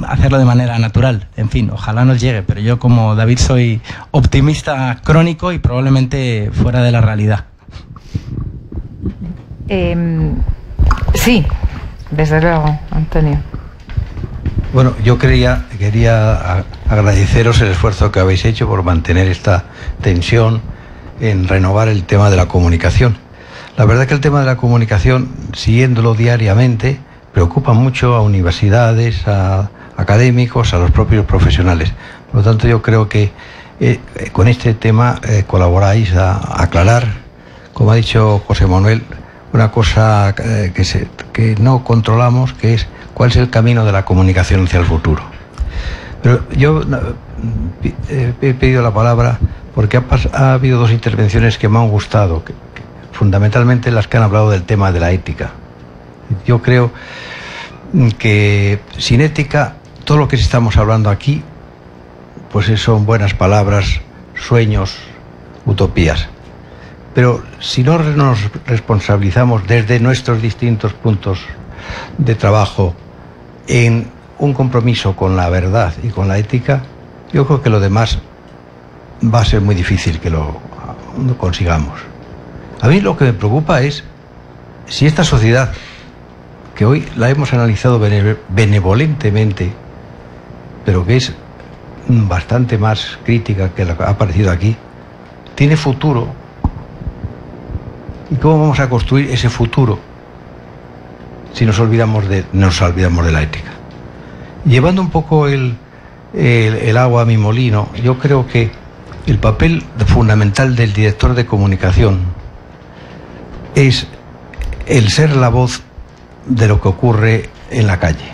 hacerlo de manera natural. En fin, ojalá nos llegue, pero yo, como David, soy optimista crónico y probablemente fuera de la realidad.
Sí, desde luego, Antonio.
Bueno, yo quería agradeceros el esfuerzo que habéis hecho por mantener esta tensión en renovar el tema de la comunicación. La verdad que el tema de la comunicación, siguiéndolo diariamente, preocupa mucho a universidades, a académicos, a los propios profesionales. Por lo tanto, yo creo que con este tema colaboráis a aclarar, como ha dicho José Manuel, una cosa que no controlamos, que es cuál es el camino de la comunicación hacia el futuro. Pero yo he pedido la palabra porque ha habido dos intervenciones que me han gustado, fundamentalmente las que han hablado del tema de la ética. Yo creo que sin ética, todo lo que estamos hablando aquí, pues son buenas palabras, sueños, utopías. Pero si no nos responsabilizamos desde nuestros distintos puntos de trabajo en un compromiso con la verdad y con la ética, yo creo que lo demás va a ser muy difícil que lo consigamos. A mí lo que me preocupa es si esta sociedad, que hoy la hemos analizado benevolentemente, pero que es bastante más crítica que la que ha aparecido aquí, tiene futuro. ¿Y cómo vamos a construir ese futuro si nos olvidamos de la ética? Llevando un poco el agua a mi molino, yo creo que el papel fundamental del director de comunicación es el ser la voz de lo que ocurre en la calle,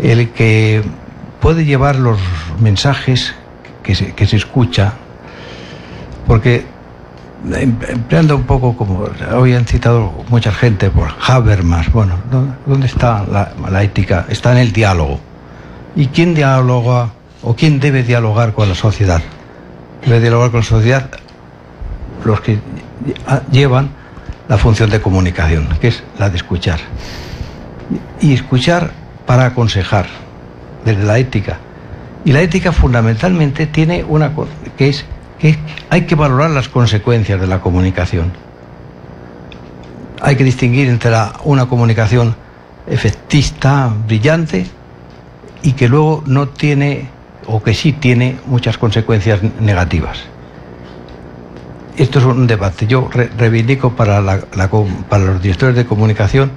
el que puede llevar los mensajes que se escucha, porque empleando un poco, como hoy han citado mucha gente por Habermas, bueno, ¿dónde está la ética? Está en el diálogo. ¿Y quién dialoga o quién debe dialogar con la sociedad? Debe dialogar con la sociedad los que llevan la función de comunicación, que es la de escuchar. Y escuchar para aconsejar, desde la ética. Y la ética fundamentalmente tiene una cosa, que es que hay que valorar las consecuencias de la comunicación. Hay que distinguir entre una comunicación efectista, brillante, y que luego no tiene, o que sí tiene, muchas consecuencias negativas. Esto es un debate. Yo reivindico para los directores de comunicación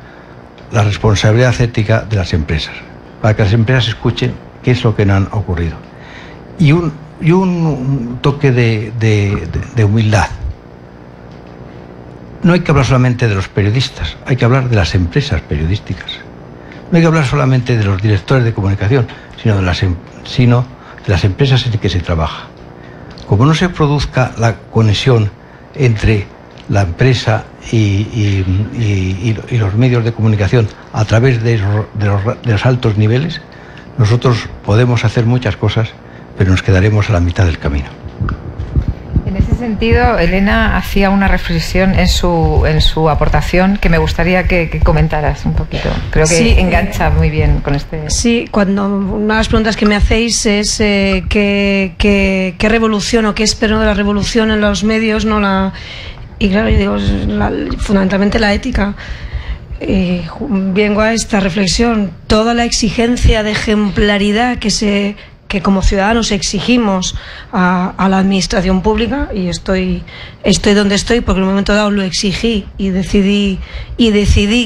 la responsabilidad ética de las empresas, para que las empresas escuchen qué es lo que no han ocurrido. Y un toque de humildad. No hay que hablar solamente de los periodistas, hay que hablar de las empresas periodísticas. No hay que hablar solamente de los directores de comunicación, sino de las empresas en que se trabaja. Como no se produzca la conexión entre la empresa y los medios de comunicación a través de los altos niveles, nosotros podemos hacer muchas cosas, pero nos quedaremos a la mitad del camino.
En ese sentido, Elena hacía una reflexión en su aportación que me gustaría que comentaras un poquito. Creo que sí, engancha muy bien con este.
Sí, cuando una de las preguntas que me hacéis es qué revolución o qué espero de la revolución en los medios, y claro, yo digo, fundamentalmente la ética. Vengo a esta reflexión, toda la exigencia de ejemplaridad que como ciudadanos exigimos a la administración pública, y estoy donde estoy porque en un momento dado lo exigí y decidí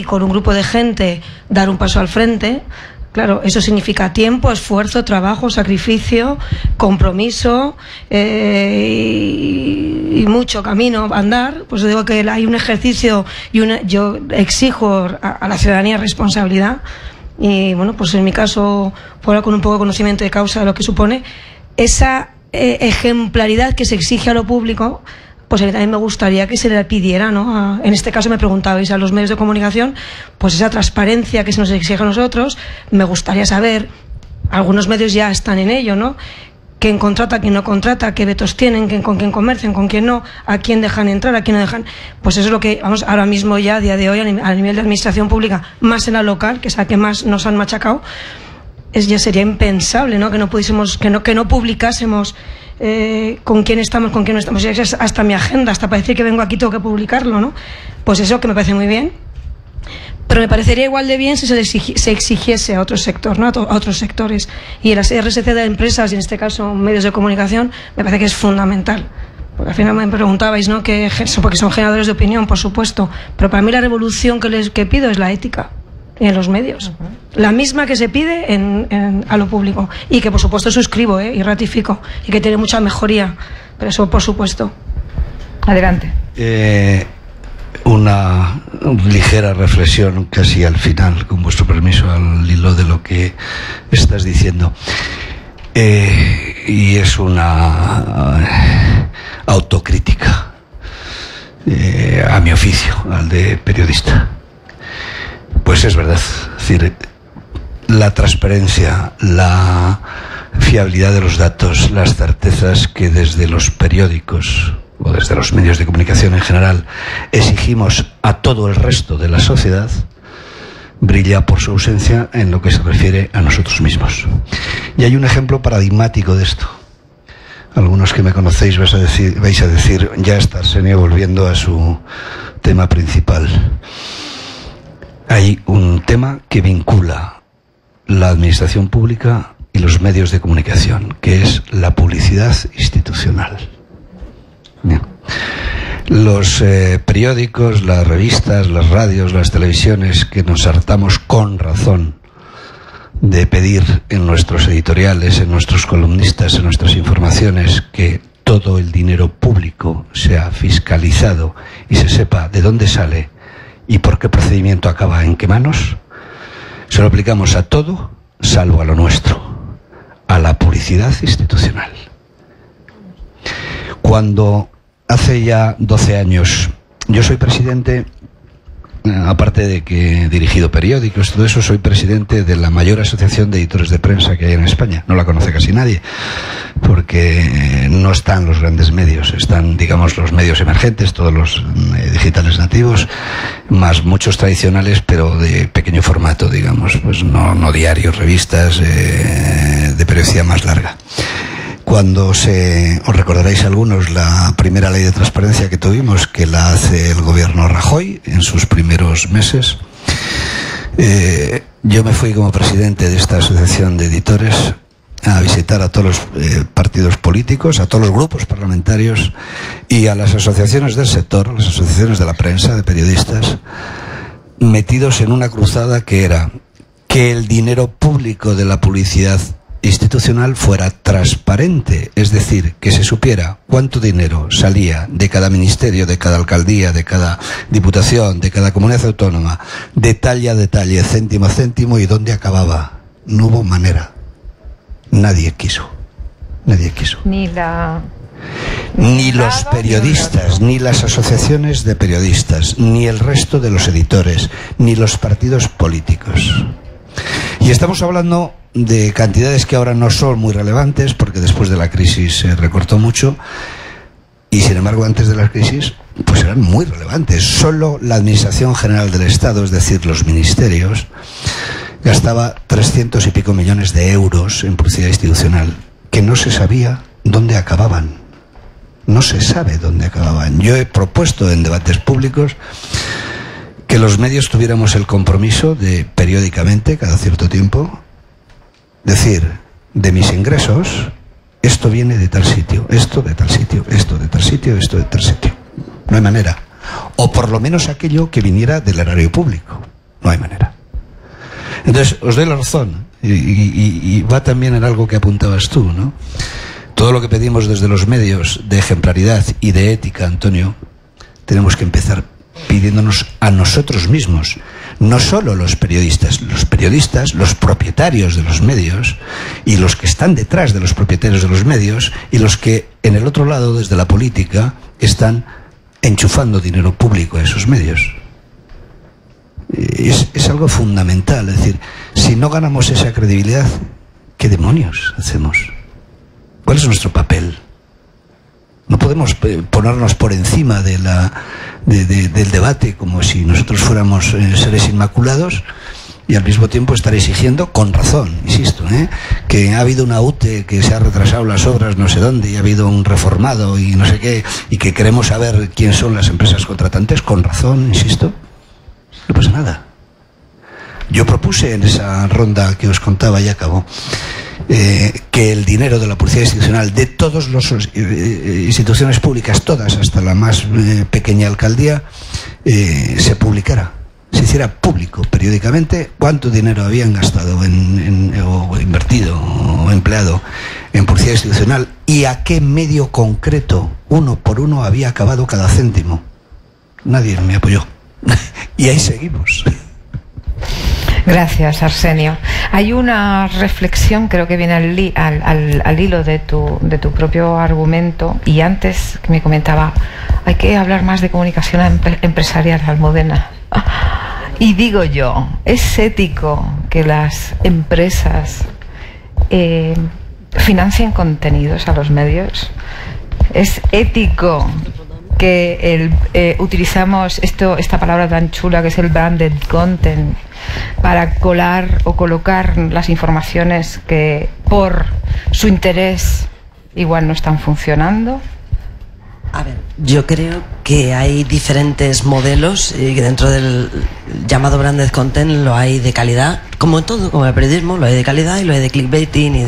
con un grupo de gente dar un paso al frente. Claro, eso significa tiempo, esfuerzo, trabajo, sacrificio, compromiso y mucho camino a andar. Pues digo que hay un ejercicio yo exijo a la ciudadanía responsabilidad. Y bueno, pues en mi caso, ahora con un poco de conocimiento de causa de lo que supone esa ejemplaridad que se exige a lo público, pues a mí también me gustaría que se le pidiera, ¿no? En este caso me preguntabais a los medios de comunicación, pues esa transparencia que se nos exige a nosotros. Me gustaría saber, algunos medios ya están en ello, ¿no? Quién contrata, quién no contrata, qué vetos tienen, con quién comercian, con quién no, a quién dejan entrar, a quién no dejan. Pues eso es lo que vamos ahora mismo ya, a día de hoy, a nivel de administración pública, más en la local, que es la que más nos han machacado, ya sería impensable, ¿no? Que no pudiésemos, que no publicásemos con quién estamos, con quién no estamos. Hasta mi agenda, hasta para decir que vengo aquí tengo que publicarlo, ¿no? Pues eso, que me parece muy bien. Pero me parecería igual de bien si se exigiese a otro sector, ¿no? A otros sectores. Y el RSC de empresas, y en este caso medios de comunicación, me parece que es fundamental. Porque al final me preguntabais, ¿no? Porque son generadores de opinión, por supuesto. Pero para mí la revolución que pido es la ética en los medios. La misma que se pide a lo público. Y que por supuesto suscribo y ratifico. Y que tiene mucha mejoría. Pero eso por supuesto.
Adelante.
Una ligera reflexión casi al final, con vuestro permiso, al hilo de lo que estás diciendo. Y es una autocrítica a mi oficio, al de periodista. Pues es verdad, es decir, la transparencia, la fiabilidad de los datos, las certezas que desde los periódicos o desde los medios de comunicación en general exigimos a todo el resto de la sociedad, brilla por su ausencia en lo que se refiere a nosotros mismos. Y hay un ejemplo paradigmático de esto. Algunos que me conocéis vais a decir, ya está Arsenio volviendo a su tema principal. Hay un tema que vincula la administración pública y los medios de comunicación, que es la publicidad institucional. Bien. Los periódicos, las revistas, las radios, las televisiones, que nos hartamos con razón de pedir en nuestros editoriales, en nuestros columnistas, en nuestras informaciones, que todo el dinero público sea fiscalizado y se sepa de dónde sale y por qué procedimiento acaba en qué manos, se lo aplicamos a todo salvo a lo nuestro, a la publicidad institucional. Cuando hace ya 12 años yo soy presidente, aparte de que he dirigido periódicos, todo eso, soy presidente de la mayor asociación de editores de prensa que hay en España. No la conoce casi nadie, porque no están los grandes medios, están, digamos, los medios emergentes, todos los digitales nativos, más muchos tradicionales, pero de pequeño formato, digamos, pues no diarios, revistas de periodicidad más larga. Cuando os recordaréis algunos la primera ley de transparencia que tuvimos, que la hace el gobierno Rajoy en sus primeros meses, yo me fui como presidente de esta asociación de editores a visitar a todos los partidos políticos, a todos los grupos parlamentarios y a las asociaciones del sector, a las asociaciones de la prensa, de periodistas, metidos en una cruzada que era que el dinero público de la publicidad institucional fuera transparente, es decir, que se supiera cuánto dinero salía de cada ministerio, de cada alcaldía, de cada diputación, de cada comunidad autónoma, detalle a detalle, céntimo a céntimo, y dónde acababa. No hubo manera. Nadie quiso. Nadie quiso.
Ni
los periodistas, ni las asociaciones de periodistas, ni el resto de los editores, ni los partidos políticos. Y estamos hablando de cantidades que ahora no son muy relevantes, porque después de la crisis se recortó mucho, Y sin embargo, antes de la crisis, pues eran muy relevantes. Solo la Administración General del Estado, es decir, los ministerios, gastaba 300 y pico millones de euros en publicidad institucional, que no se sabía dónde acababan. No se sabe dónde acababan. Yo he propuesto en debates públicos que los medios tuviéramos el compromiso de, periódicamente, cada cierto tiempo, decir, de mis ingresos, esto viene de tal sitio, esto de tal sitio, esto de tal sitio, esto de tal sitio. No hay manera. O por lo menos aquello que viniera del erario público. No hay manera. Entonces, os doy la razón. Y va también en algo que apuntabas tú, ¿no? Todo lo que pedimos desde los medios de ejemplaridad y de ética, Antonio, tenemos que empezar pidiéndonos a nosotros mismos. No solo los periodistas, los propietarios de los medios y los que están detrás de los propietarios de los medios y los que en el otro lado, desde la política, están enchufando dinero público a esos medios. Es algo fundamental. Es decir, si no ganamos esa credibilidad, ¿qué demonios hacemos? ¿Cuál es nuestro papel? No podemos ponernos por encima del debate como si nosotros fuéramos seres inmaculados y al mismo tiempo estar exigiendo, con razón, insisto, que ha habido una UTE que se ha retrasado las obras no sé dónde y ha habido un reformado y no sé qué, y que queremos saber quién son las empresas contratantes, con razón, insisto. No pasa nada. Yo propuse en esa ronda que os contaba y acabó, que el dinero de la publicidad institucional de todas las instituciones públicas, todas, hasta la más pequeña alcaldía, se publicara, se hiciera público periódicamente cuánto dinero habían gastado o invertido o empleado en publicidad institucional y a qué medio concreto, uno por uno, había acabado cada céntimo. Nadie me apoyó. Y ahí seguimos.
Gracias, Arsenio. Hay una reflexión, creo que viene al hilo de tu propio argumento, y antes que me comentaba, hay que hablar más de comunicación empresarial, Almudena. Y digo yo, ¿es ético que las empresas financien contenidos a los medios? ¿Es ético que utilizamos esta palabra tan chula que es el branded content para colar o colocar las informaciones que por su interés igual no están funcionando?
A ver, yo creo que hay diferentes modelos y que dentro del llamado branded content lo hay de calidad, como en todo, como en el periodismo, lo hay de calidad y lo hay de clickbaiting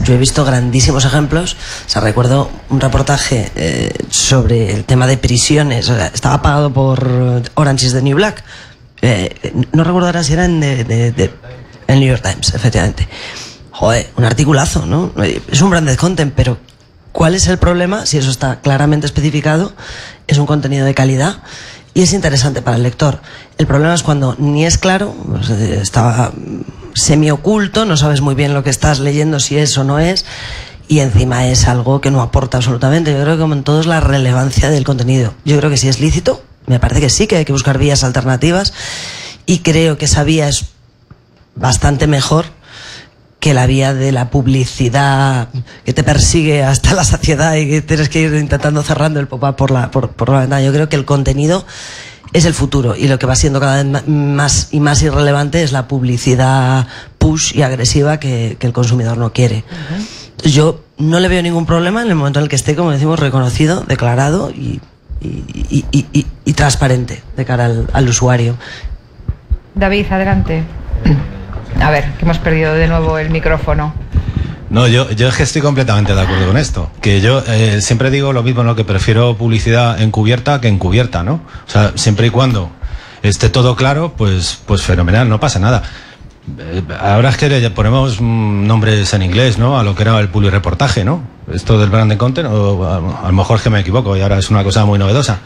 yo he visto grandísimos ejemplos. O sea, recuerdo un reportaje sobre el tema de prisiones. O sea, estaba pagado por Orange is the New Black. No recuerdo ahora si era en el New York Times, efectivamente. Joder, un articulazo, ¿no? Es un branded content, pero ¿cuál es el problema? Si eso está claramente especificado, es un contenido de calidad y es interesante para el lector. El problema es cuando ni es claro, está semioculto, no sabes muy bien lo que estás leyendo, si es o no es, y encima es algo que no aporta absolutamente. Yo creo que como en todo es la relevancia del contenido. Yo creo que si es lícito, me parece que sí, que hay que buscar vías alternativas, y creo que esa vía es bastante mejor que la vía de la publicidad que te persigue hasta la saciedad y que tienes que ir intentando cerrando el pop-up por la ventana. Yo creo que el contenido es el futuro, y lo que va siendo cada vez más y más irrelevante es la publicidad push y agresiva que el consumidor no quiere. Yo no le veo ningún problema en el momento en el que esté, como decimos, reconocido, declarado y transparente de cara al usuario.
David, adelante. A ver, que hemos perdido de nuevo el micrófono.
No, yo es que estoy completamente de acuerdo con esto. Que yo siempre digo lo mismo, ¿no? Que prefiero publicidad encubierta que encubierta, ¿no? O sea, siempre y cuando esté todo claro, pues fenomenal, no pasa nada. Ahora es que le ponemos nombres en inglés, ¿no? A lo que era el publireportaje, ¿no? Esto del branded content, o a lo mejor es que me equivoco y ahora es una cosa muy novedosa.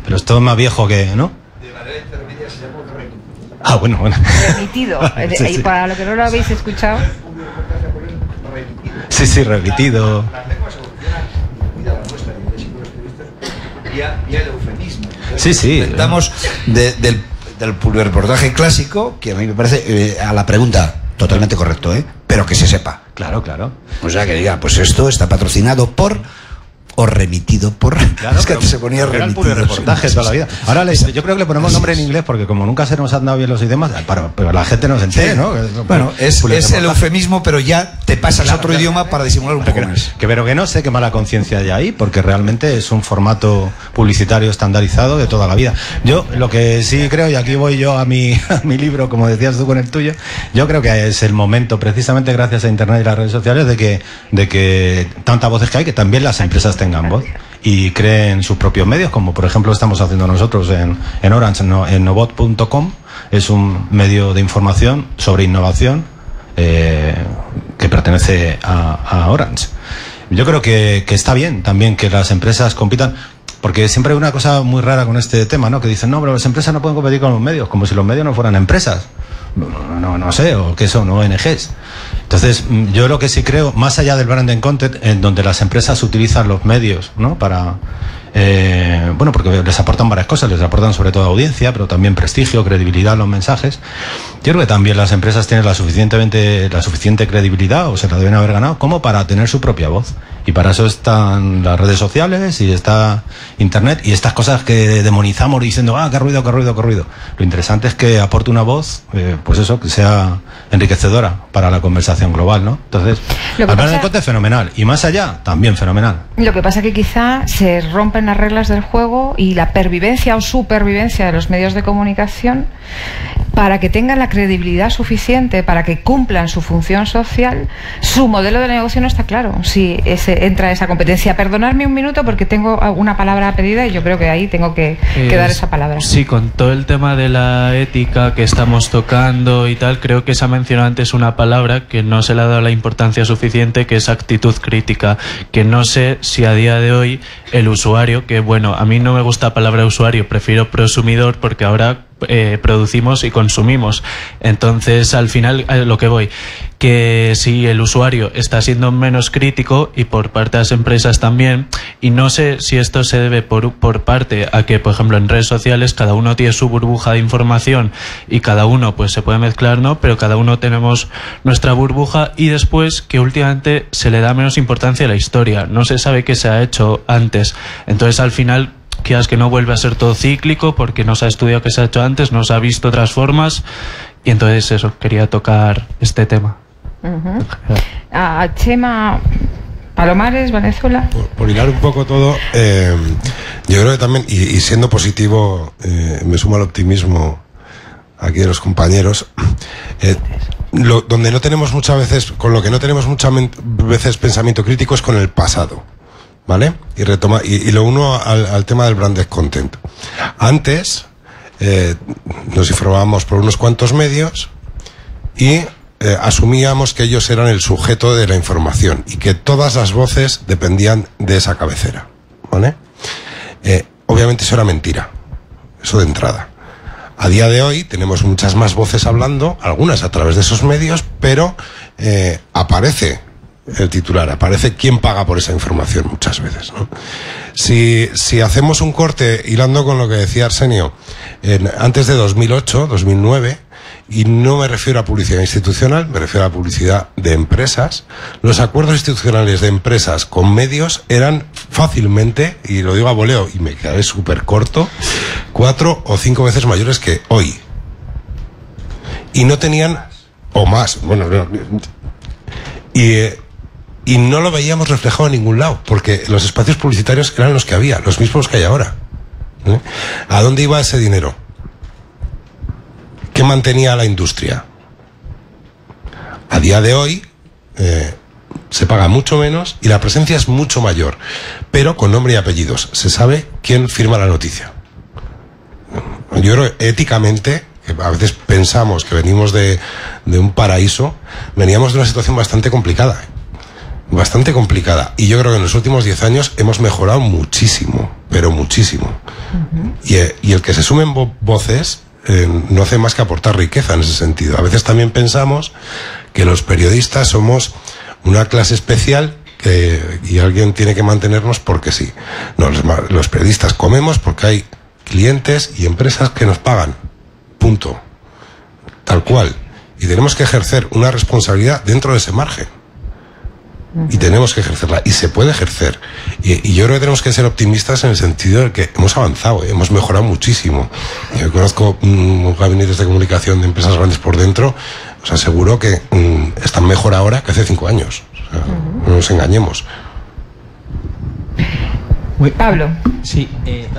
Pero esto es más viejo que, ¿no?
De manera intermedia se llama remitido.
Ah, bueno.
Remitido.
Sí, sí.
Para lo que no lo habéis escuchado.
Sí, remitido.
Las lenguas evolucionan, la nuestra, y el eufemismo.
Sí.
Estamos del publireportaje clásico, que a mí me parece, a la pregunta, totalmente correcto, pero que se sepa.
Claro.
O sea, que diga, pues esto está patrocinado por, o remitido por...
Claro,
es que antes se ponía
era el puro
remitido.
reportaje toda la vida. Ahora yo creo que le ponemos nombre en inglés porque como nunca se nos han dado bien los idiomas, pero la gente no se entere, ¿no?
Bueno, es el eufemismo, pero ya te pasas a otro idioma para disimular un poco más.
Pero que no sé qué mala conciencia hay ahí, porque realmente es un formato publicitario estandarizado de toda la vida. Yo lo que sí creo, y aquí voy yo a mi libro, como decías tú con el tuyo, yo creo que es el momento, precisamente gracias a Internet y las redes sociales, de que tantas voces que hay, que también las empresas tengan voz y creen sus propios medios, como por ejemplo estamos haciendo nosotros en Orange, en novot.com. Es un medio de información sobre innovación que pertenece a Orange. Yo creo que está bien también que las empresas compitan, porque siempre hay una cosa muy rara con este tema, ¿no? Que dicen, no, pero las empresas no pueden competir con los medios, como si los medios no fueran empresas. No sé, o que son ONGs. Entonces, yo lo que sí creo, más allá del branding content, en donde las empresas utilizan los medios, ¿no? Para, bueno, porque les aportan varias cosas, les aportan sobre todo audiencia, pero también prestigio, credibilidad, los mensajes. Yo creo que también las empresas tienen la suficiente credibilidad, o se la deben haber ganado, como para tener su propia voz. Y para eso están las redes sociales y está Internet y estas cosas que demonizamos diciendo, qué ruido, qué ruido, qué ruido. Lo interesante es que aporte una voz, pues eso, que sea enriquecedora para la conversación global, ¿no? Entonces, hablar de conte es fenomenal. Y más allá, también fenomenal.
Lo que pasa que quizá se rompen las reglas del juego y la pervivencia o supervivencia de los medios de comunicación, para que tengan la credibilidad suficiente, para que cumplan su función social, su modelo de negocio no está claro. Si entra esa competencia. Perdonadme un minuto porque tengo una palabra pedida y yo creo que ahí tengo que dar esa palabra.
Sí, con todo el tema de la ética que estamos tocando y tal, creo que se ha mencionado antes una palabra que no se le ha dado la importancia suficiente, que es actitud crítica, que no sé si a día de hoy el usuario, que bueno, a mí no me gusta la palabra usuario, prefiero prosumidor porque ahora producimos y consumimos. Entonces, al final, lo que voy, que si el usuario está siendo menos crítico, y por parte de las empresas también, y no sé si esto se debe por parte a que, por ejemplo, en redes sociales cada uno tiene su burbuja de información y cada uno pues se puede mezclar, ¿no? Pero cada uno tenemos nuestra burbuja, y después que últimamente se le da menos importancia a la historia, no se sabe qué se ha hecho antes. Entonces, al final, quizás que no vuelve a ser todo cíclico porque no se ha estudiado qué se ha hecho antes, no se ha visto otras formas, y entonces eso, quería tocar este tema.
A Chema Palomares, Venezuela.
Por hilar un poco todo, yo creo que también, y siendo positivo, me sumo al optimismo aquí de los compañeros, donde no tenemos muchas veces, con lo que no tenemos muchas veces pensamiento crítico es con el pasado. ¿Vale? Y lo uno al tema del branded content. Antes nos informábamos por unos cuantos medios y asumíamos que ellos eran el sujeto de la información y que todas las voces dependían de esa cabecera. ¿Vale? Obviamente eso era mentira. Eso de entrada. A día de hoy tenemos muchas más voces hablando, algunas a través de esos medios, pero aparece el titular, aparece quién paga por esa información muchas veces, ¿no? Si hacemos un corte hilando con lo que decía Arsenio, antes de 2008, 2009, y no me refiero a publicidad institucional, me refiero a publicidad de empresas, los acuerdos institucionales de empresas con medios eran fácilmente, y lo digo a voleo y me quedaré súper corto, 4 o 5 veces mayores que hoy. Y no tenían, o más, bueno, y no lo veíamos reflejado en ningún lado, porque los espacios publicitarios eran los que había, los mismos que hay ahora. ¿A dónde iba ese dinero? ¿Qué mantenía la industria? A día de hoy se paga mucho menos y la presencia es mucho mayor, pero con nombre y apellidos. Se sabe quién firma la noticia. Yo creo éticamente, que a veces pensamos que venimos de un paraíso, veníamos de una situación bastante complicada. Bastante complicada. Y yo creo que en los últimos 10 años hemos mejorado muchísimo, pero muchísimo. Y el que se sumen voces no hace más que aportar riqueza en ese sentido. A veces también pensamos que los periodistas somos una clase especial y alguien tiene que mantenernos porque sí. No, los periodistas comemos porque hay clientes y empresas que nos pagan. Punto. Tal cual. Y tenemos que ejercer una responsabilidad dentro de ese margen. y tenemos que ejercerla, y se puede ejercer. Y yo creo que tenemos que ser optimistas en el sentido de que hemos avanzado, hemos mejorado muchísimo. Yo conozco gabinetes de comunicación de empresas grandes por dentro, os aseguro que están mejor ahora que hace 5 años. O sea, no nos engañemos.
Pablo.
Sí,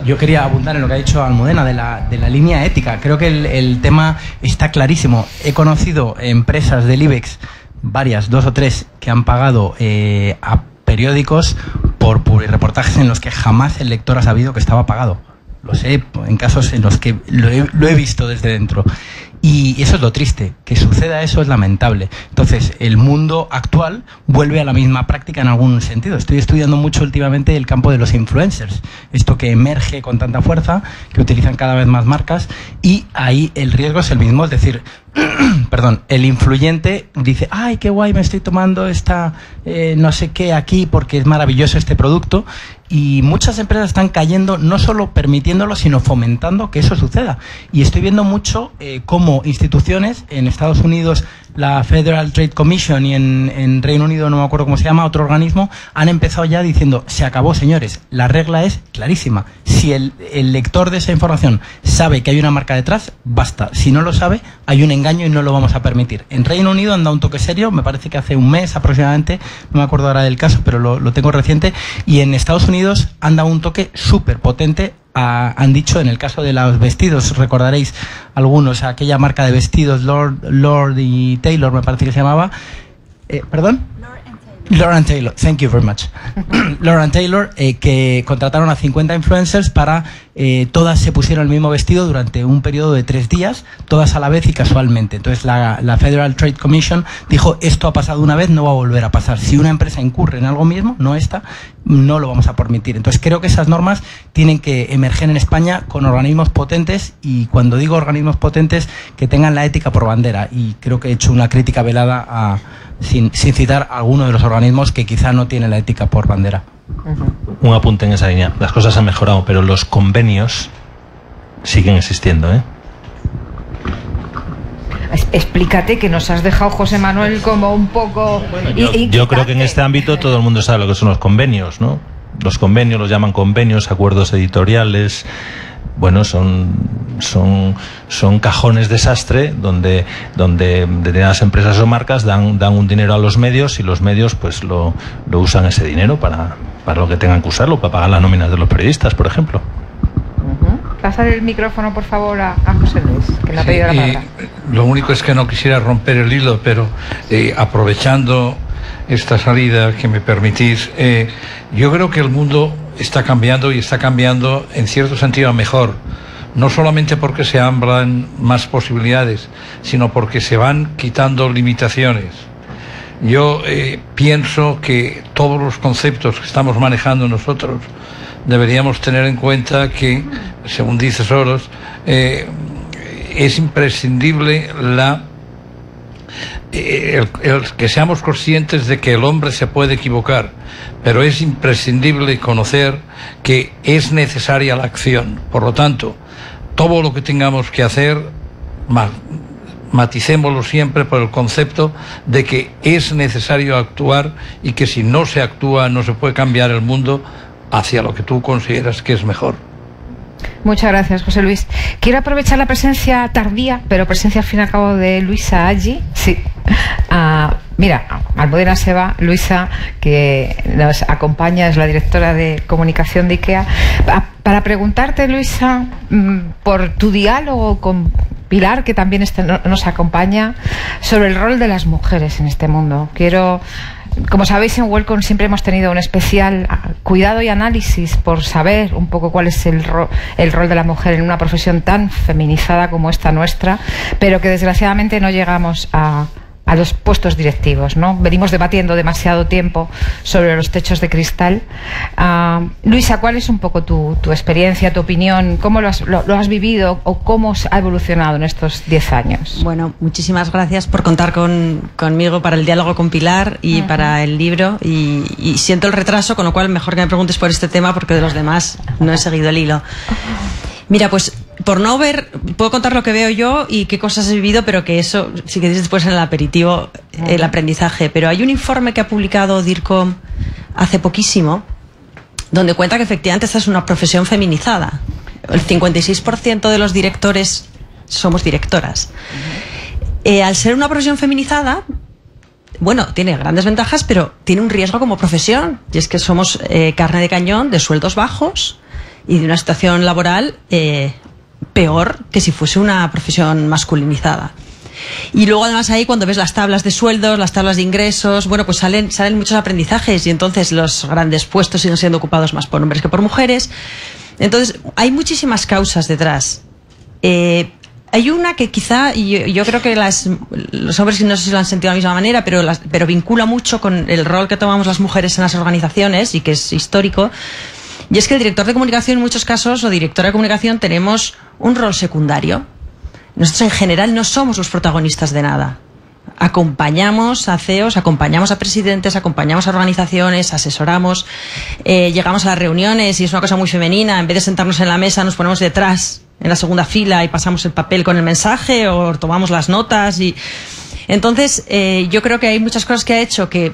yo quería abundar en lo que ha dicho Almudena de la línea ética. Creo que el tema está clarísimo. He conocido empresas del IBEX, varias, 2 o 3, que han pagado a periódicos por reportajes en los que jamás el lector ha sabido que estaba pagado. Lo sé en casos en los que lo he visto desde dentro. Y eso es lo triste, que suceda eso es lamentable. Entonces, el mundo actual vuelve a la misma práctica en algún sentido. Estoy estudiando mucho últimamente el campo de los influencers, esto que emerge con tanta fuerza, que utilizan cada vez más marcas, y ahí el riesgo es el mismo, es decir, perdón, el influyente dice, ay, qué guay, me estoy tomando esta no sé qué aquí porque es maravilloso este producto, y muchas empresas están cayendo no solo permitiéndolo, sino fomentando que eso suceda. Y estoy viendo mucho cómo instituciones en Estados Unidos, la Federal Trade Commission, y en Reino Unido, no me acuerdo cómo se llama, otro organismo, han empezado ya diciendo, se acabó, señores, la regla es clarísima. Si el lector de esa información sabe que hay una marca detrás, basta. Si no lo sabe, hay un engaño y no lo vamos a permitir. En Reino Unido han dado un toque serio, me parece que hace un mes aproximadamente, no me acuerdo ahora del caso, pero lo tengo reciente, y en Estados Unidos han dado un toque súper potente. Han dicho, en el caso de los vestidos, recordaréis algunos, aquella marca de vestidos Lord y Taylor, me parece que se llamaba, ¿perdón? Lord & Taylor, thank you very much. Lord & Taylor, que contrataron a 50 influencers para todas se pusieron el mismo vestido durante un periodo de 3 días, todas a la vez y casualmente. Entonces la Federal Trade Commission dijo, esto ha pasado una vez, no va a volver a pasar. Si una empresa incurre en algo mismo, no esta, no lo vamos a permitir. Entonces creo que esas normas tienen que emerger en España con organismos potentes, y cuando digo organismos potentes, que tengan la ética por bandera. Y creo que he hecho una crítica velada sin citar a alguno de los organismos que quizá no tienen la ética por bandera.
Un apunte en esa línea. Las cosas han mejorado, pero los convenios siguen existiendo, ¿eh?
Explícate, que nos has dejado, José Manuel, como un poco...
Yo creo que en este ámbito todo el mundo sabe lo que son los convenios, ¿no? Los convenios los llaman convenios, acuerdos editoriales. Bueno, son cajones desastre donde determinadas empresas o marcas dan un dinero a los medios, y los medios pues lo usan ese dinero para lo que tengan que usarlo, para pagar las nóminas de los periodistas, por ejemplo.
Pásale el micrófono, por favor, a José Luis, que le ha pedido la palabra.
Lo único es que no quisiera romper el hilo, pero aprovechando esta salida que me permitís, yo creo que el mundo está cambiando, y está cambiando en cierto sentido a mejor, no solamente porque se abran más posibilidades, sino porque se van quitando limitaciones. Yo pienso que todos los conceptos que estamos manejando nosotros deberíamos tener en cuenta que, según dice Soros, es imprescindible el que seamos conscientes de que el hombre se puede equivocar, pero es imprescindible conocer que es necesaria la acción. Por lo tanto, todo lo que tengamos que hacer, maticémoslo siempre por el concepto de que es necesario actuar, y que si no se actúa no se puede cambiar el mundo hacia lo que tú consideras que es mejor.
Muchas gracias, José Luis. Quiero aprovechar la presencia tardía, pero presencia al fin y al cabo, de Luisa allí. Sí. Mira, Almudena se va. Luisa, que nos acompaña, es la directora de comunicación de IKEA. Para preguntarte, Luisa, por tu diálogo con Pilar, que también nos acompaña, sobre el rol de las mujeres en este mundo. Como sabéis, en Welcome siempre hemos tenido un especial cuidado y análisis por saber un poco cuál es el rol de la mujer en una profesión tan feminizada como esta nuestra, pero que desgraciadamente no llegamos a los puestos directivos, ¿no? Venimos debatiendo demasiado tiempo sobre los techos de cristal. Luisa, ¿cuál es un poco tu experiencia, tu opinión? ¿Cómo lo has vivido, o cómo ha evolucionado en estos 10 años?
Bueno, muchísimas gracias por contar conmigo para el diálogo con Pilar y para el libro. Y siento el retraso, con lo cual mejor que me preguntes por este tema, porque de los demás no he seguido el hilo. Mira, pues por no ver, puedo contar lo que veo yo y qué cosas he vivido, pero que eso, si queréis después en el aperitivo, el aprendizaje. Pero hay un informe que ha publicado DIRCOM hace poquísimo, donde cuenta que efectivamente esta es una profesión feminizada. El 56% de los directores somos directoras. Al ser una profesión feminizada, bueno, tiene grandes ventajas, pero tiene un riesgo como profesión, y es que somos carne de cañón de sueldos bajos y de una situación laboral peor que si fuese una profesión masculinizada. Y luego además ahí cuando ves las tablas de sueldos, las tablas de ingresos, bueno, pues salen muchos aprendizajes, y entonces los grandes puestos siguen siendo ocupados más por hombres que por mujeres. Entonces hay muchísimas causas detrás. Hay una que quizá, y yo creo que los hombres no sé si lo han sentido de la misma manera, pero vincula mucho con el rol que tomamos las mujeres en las organizaciones, y que es histórico, y es que el director de comunicación en muchos casos, o directora de comunicación, tenemos un rol secundario. Nosotros en general no somos los protagonistas de nada. Acompañamos a CEOs, acompañamos a presidentes, acompañamos a organizaciones, asesoramos, llegamos a las reuniones y es una cosa muy femenina. En vez de sentarnos en la mesa nos ponemos detrás, en la segunda fila, y pasamos el papel con el mensaje o tomamos las notas. Y entonces yo creo que hay muchas cosas que ha hecho que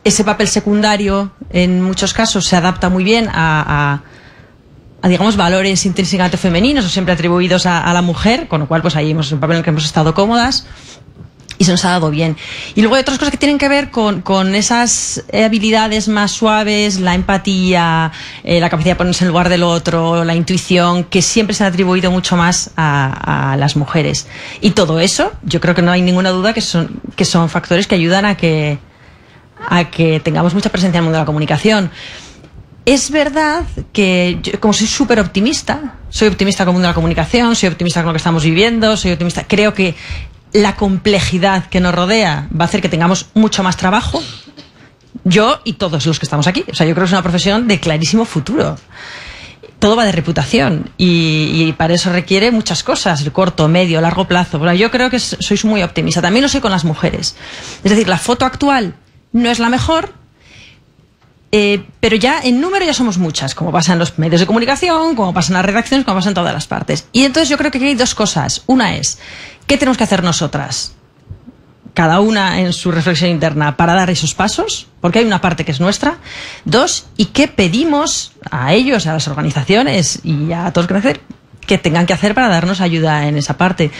ese papel secundario en muchos casos se adapta muy bien a digamos, valores intrínsecamente femeninos o siempre atribuidos a la mujer, con lo cual pues ahí hemos un papel en el que hemos estado cómodas y se nos ha dado bien. Y luego hay otras cosas que tienen que ver con esas habilidades más suaves, la empatía, la capacidad de ponerse en el lugar del otro, la intuición, que siempre se han atribuido mucho más a las mujeres. Y todo eso, yo creo que no hay ninguna duda que son factores que ayudan a que tengamos mucha presencia en el mundo de la comunicación. Es verdad que yo, como soy súper optimista, soy optimista con el mundo de la comunicación, soy optimista con lo que estamos viviendo, soy optimista, creo que la complejidad que nos rodea va a hacer que tengamos mucho más trabajo, yo y todos los que estamos aquí. O sea, yo creo que es una profesión de clarísimo futuro. Todo va de reputación y para eso requiere muchas cosas, el corto, medio, largo plazo. Bueno, yo creo que sois muy optimista. También lo soy con las mujeres. Es decir, la foto actual no es la mejor, pero ya en número ya somos muchas, como pasa en los medios de comunicación, como pasa en las redacciones, como pasa en todas las partes. Y entonces yo creo que aquí hay dos cosas. Una es, ¿qué tenemos que hacer nosotras? Cada una en su reflexión interna para dar esos pasos, porque hay una parte que es nuestra. Dos, ¿y qué pedimos a ellos, a las organizaciones y a todos que tengan que hacer para darnos ayuda en esa parte?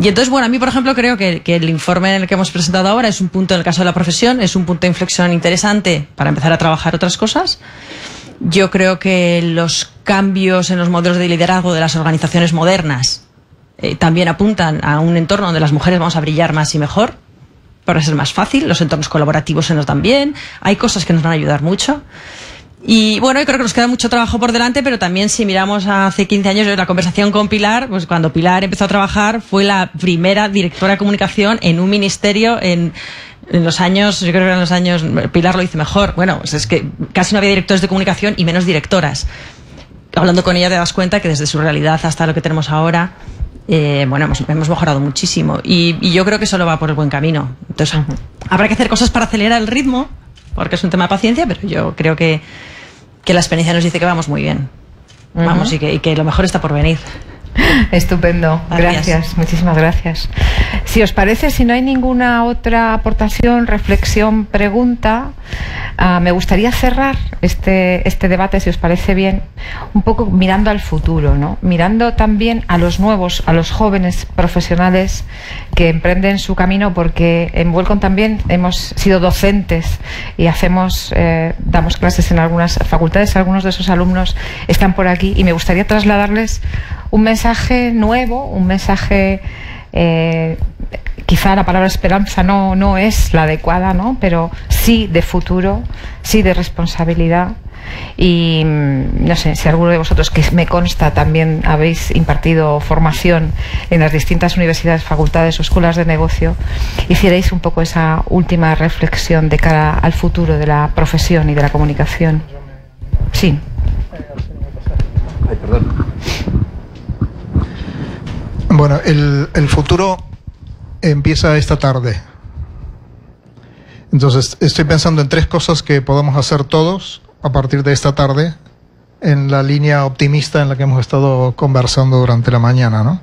Y entonces, bueno, a mí, por ejemplo, creo que el informe en el que hemos presentado ahora es un punto, en el caso de la profesión, es un punto de inflexión interesante para empezar a trabajar otras cosas. Yo creo que los cambios en los modelos de liderazgo de las organizaciones modernas también apuntan a un entorno donde las mujeres vamos a brillar más y mejor, para ser más fácil. Los entornos colaborativos se nos dan bien, hay cosas que nos van a ayudar mucho. Y bueno, yo creo que nos queda mucho trabajo por delante, pero también si miramos hace 15 años, la conversación con Pilar, pues cuando Pilar empezó a trabajar fue la primera directora de comunicación en un ministerio en los años, yo creo que eran los años, Pilar lo dice mejor, bueno, pues es que casi no había directores de comunicación y menos directoras. Hablando con ella te das cuenta que desde su realidad hasta lo que tenemos ahora, bueno, hemos mejorado muchísimo y yo creo que solo va por el buen camino. Entonces, habrá que hacer cosas para acelerar el ritmo, porque es un tema de paciencia, pero yo creo que la experiencia nos dice que vamos muy bien. Vamos, y que lo mejor está por venir.
Estupendo, gracias, muchísimas gracias. Si os parece, si no hay ninguna otra aportación, reflexión, pregunta, me gustaría cerrar este debate, si os parece bien, un poco mirando al futuro, ¿no? Mirando también a los nuevos, a los jóvenes profesionales que emprenden su camino, porque en Welcome también hemos sido docentes y damos clases en algunas facultades, algunos de esos alumnos están por aquí y me gustaría trasladarles un mensaje nuevo, un mensaje, quizá la palabra esperanza no es la adecuada, ¿no? Pero sí de futuro, sí de responsabilidad. Y no sé si alguno de vosotros, que me consta también habéis impartido formación en las distintas universidades, facultades o escuelas de negocio, hicierais un poco esa última reflexión de cara al futuro de la profesión y de la comunicación. Sí.
Ay, perdón. Bueno, el futuro empieza esta tarde. Entonces, estoy pensando en 3 cosas que podemos hacer todos a partir de esta tarde en la línea optimista en la que hemos estado conversando durante la mañana, ¿no?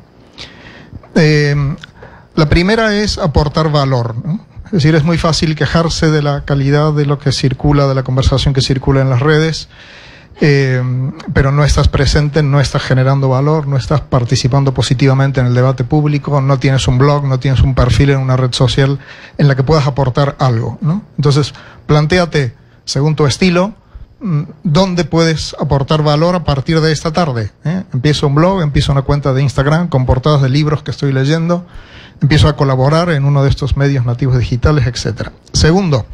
La primera es aportar valor, ¿no? Es decir, es muy fácil quejarse de la calidad de lo que circula, de la conversación que circula en las redes, pero no estás presente, no estás generando valor, no estás participando positivamente en el debate público, no tienes un blog, no tienes un perfil en una red social en la que puedas aportar algo, ¿no? Entonces, plantéate, según tu estilo, ¿dónde puedes aportar valor a partir de esta tarde? Empiezo un blog, empiezo una cuenta de Instagram con portadas de libros que estoy leyendo, empiezo a colaborar en uno de estos medios nativos digitales, etc. Segundo,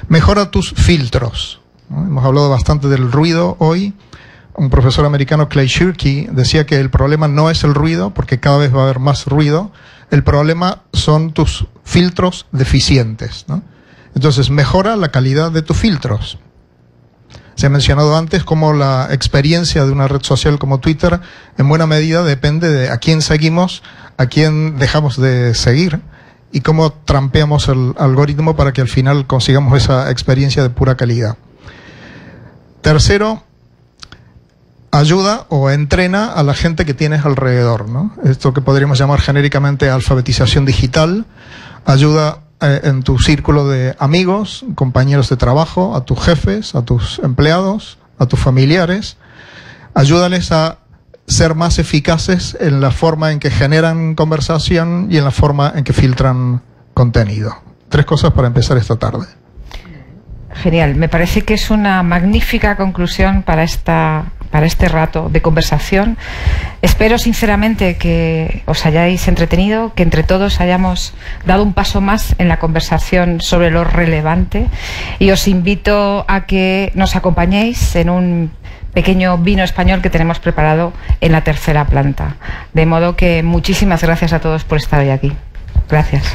mejora tus filtros, ¿no? Hemos hablado bastante del ruido hoy. Un profesor americano, Clay Shirky, decía que el problema no es el ruido, porque cada vez va a haber más ruido. El problema son tus filtros deficientes, ¿no? Entonces, mejora la calidad de tus filtros. Se ha mencionado antes cómo la experiencia de una red social como Twitter en buena medida depende de a quién seguimos, a quién dejamos de seguir y cómo trampeamos el algoritmo para que al final consigamos esa experiencia de pura calidad. Tercero, ayuda o entrena a la gente que tienes alrededor, ¿no? Esto que podríamos llamar genéricamente alfabetización digital. Ayuda en tu círculo de amigos, compañeros de trabajo, a tus jefes, a tus empleados, a tus familiares. Ayúdales a ser más eficaces en la forma en que generan conversación y en la forma en que filtran contenido. 3 cosas para empezar esta tarde.
Genial, me parece que es una magnífica conclusión para este rato de conversación. Espero sinceramente que os hayáis entretenido, que entre todos hayamos dado un paso más en la conversación sobre lo relevante, y os invito a que nos acompañéis en un pequeño vino español que tenemos preparado en la tercera planta. De modo que muchísimas gracias a todos por estar hoy aquí. Gracias.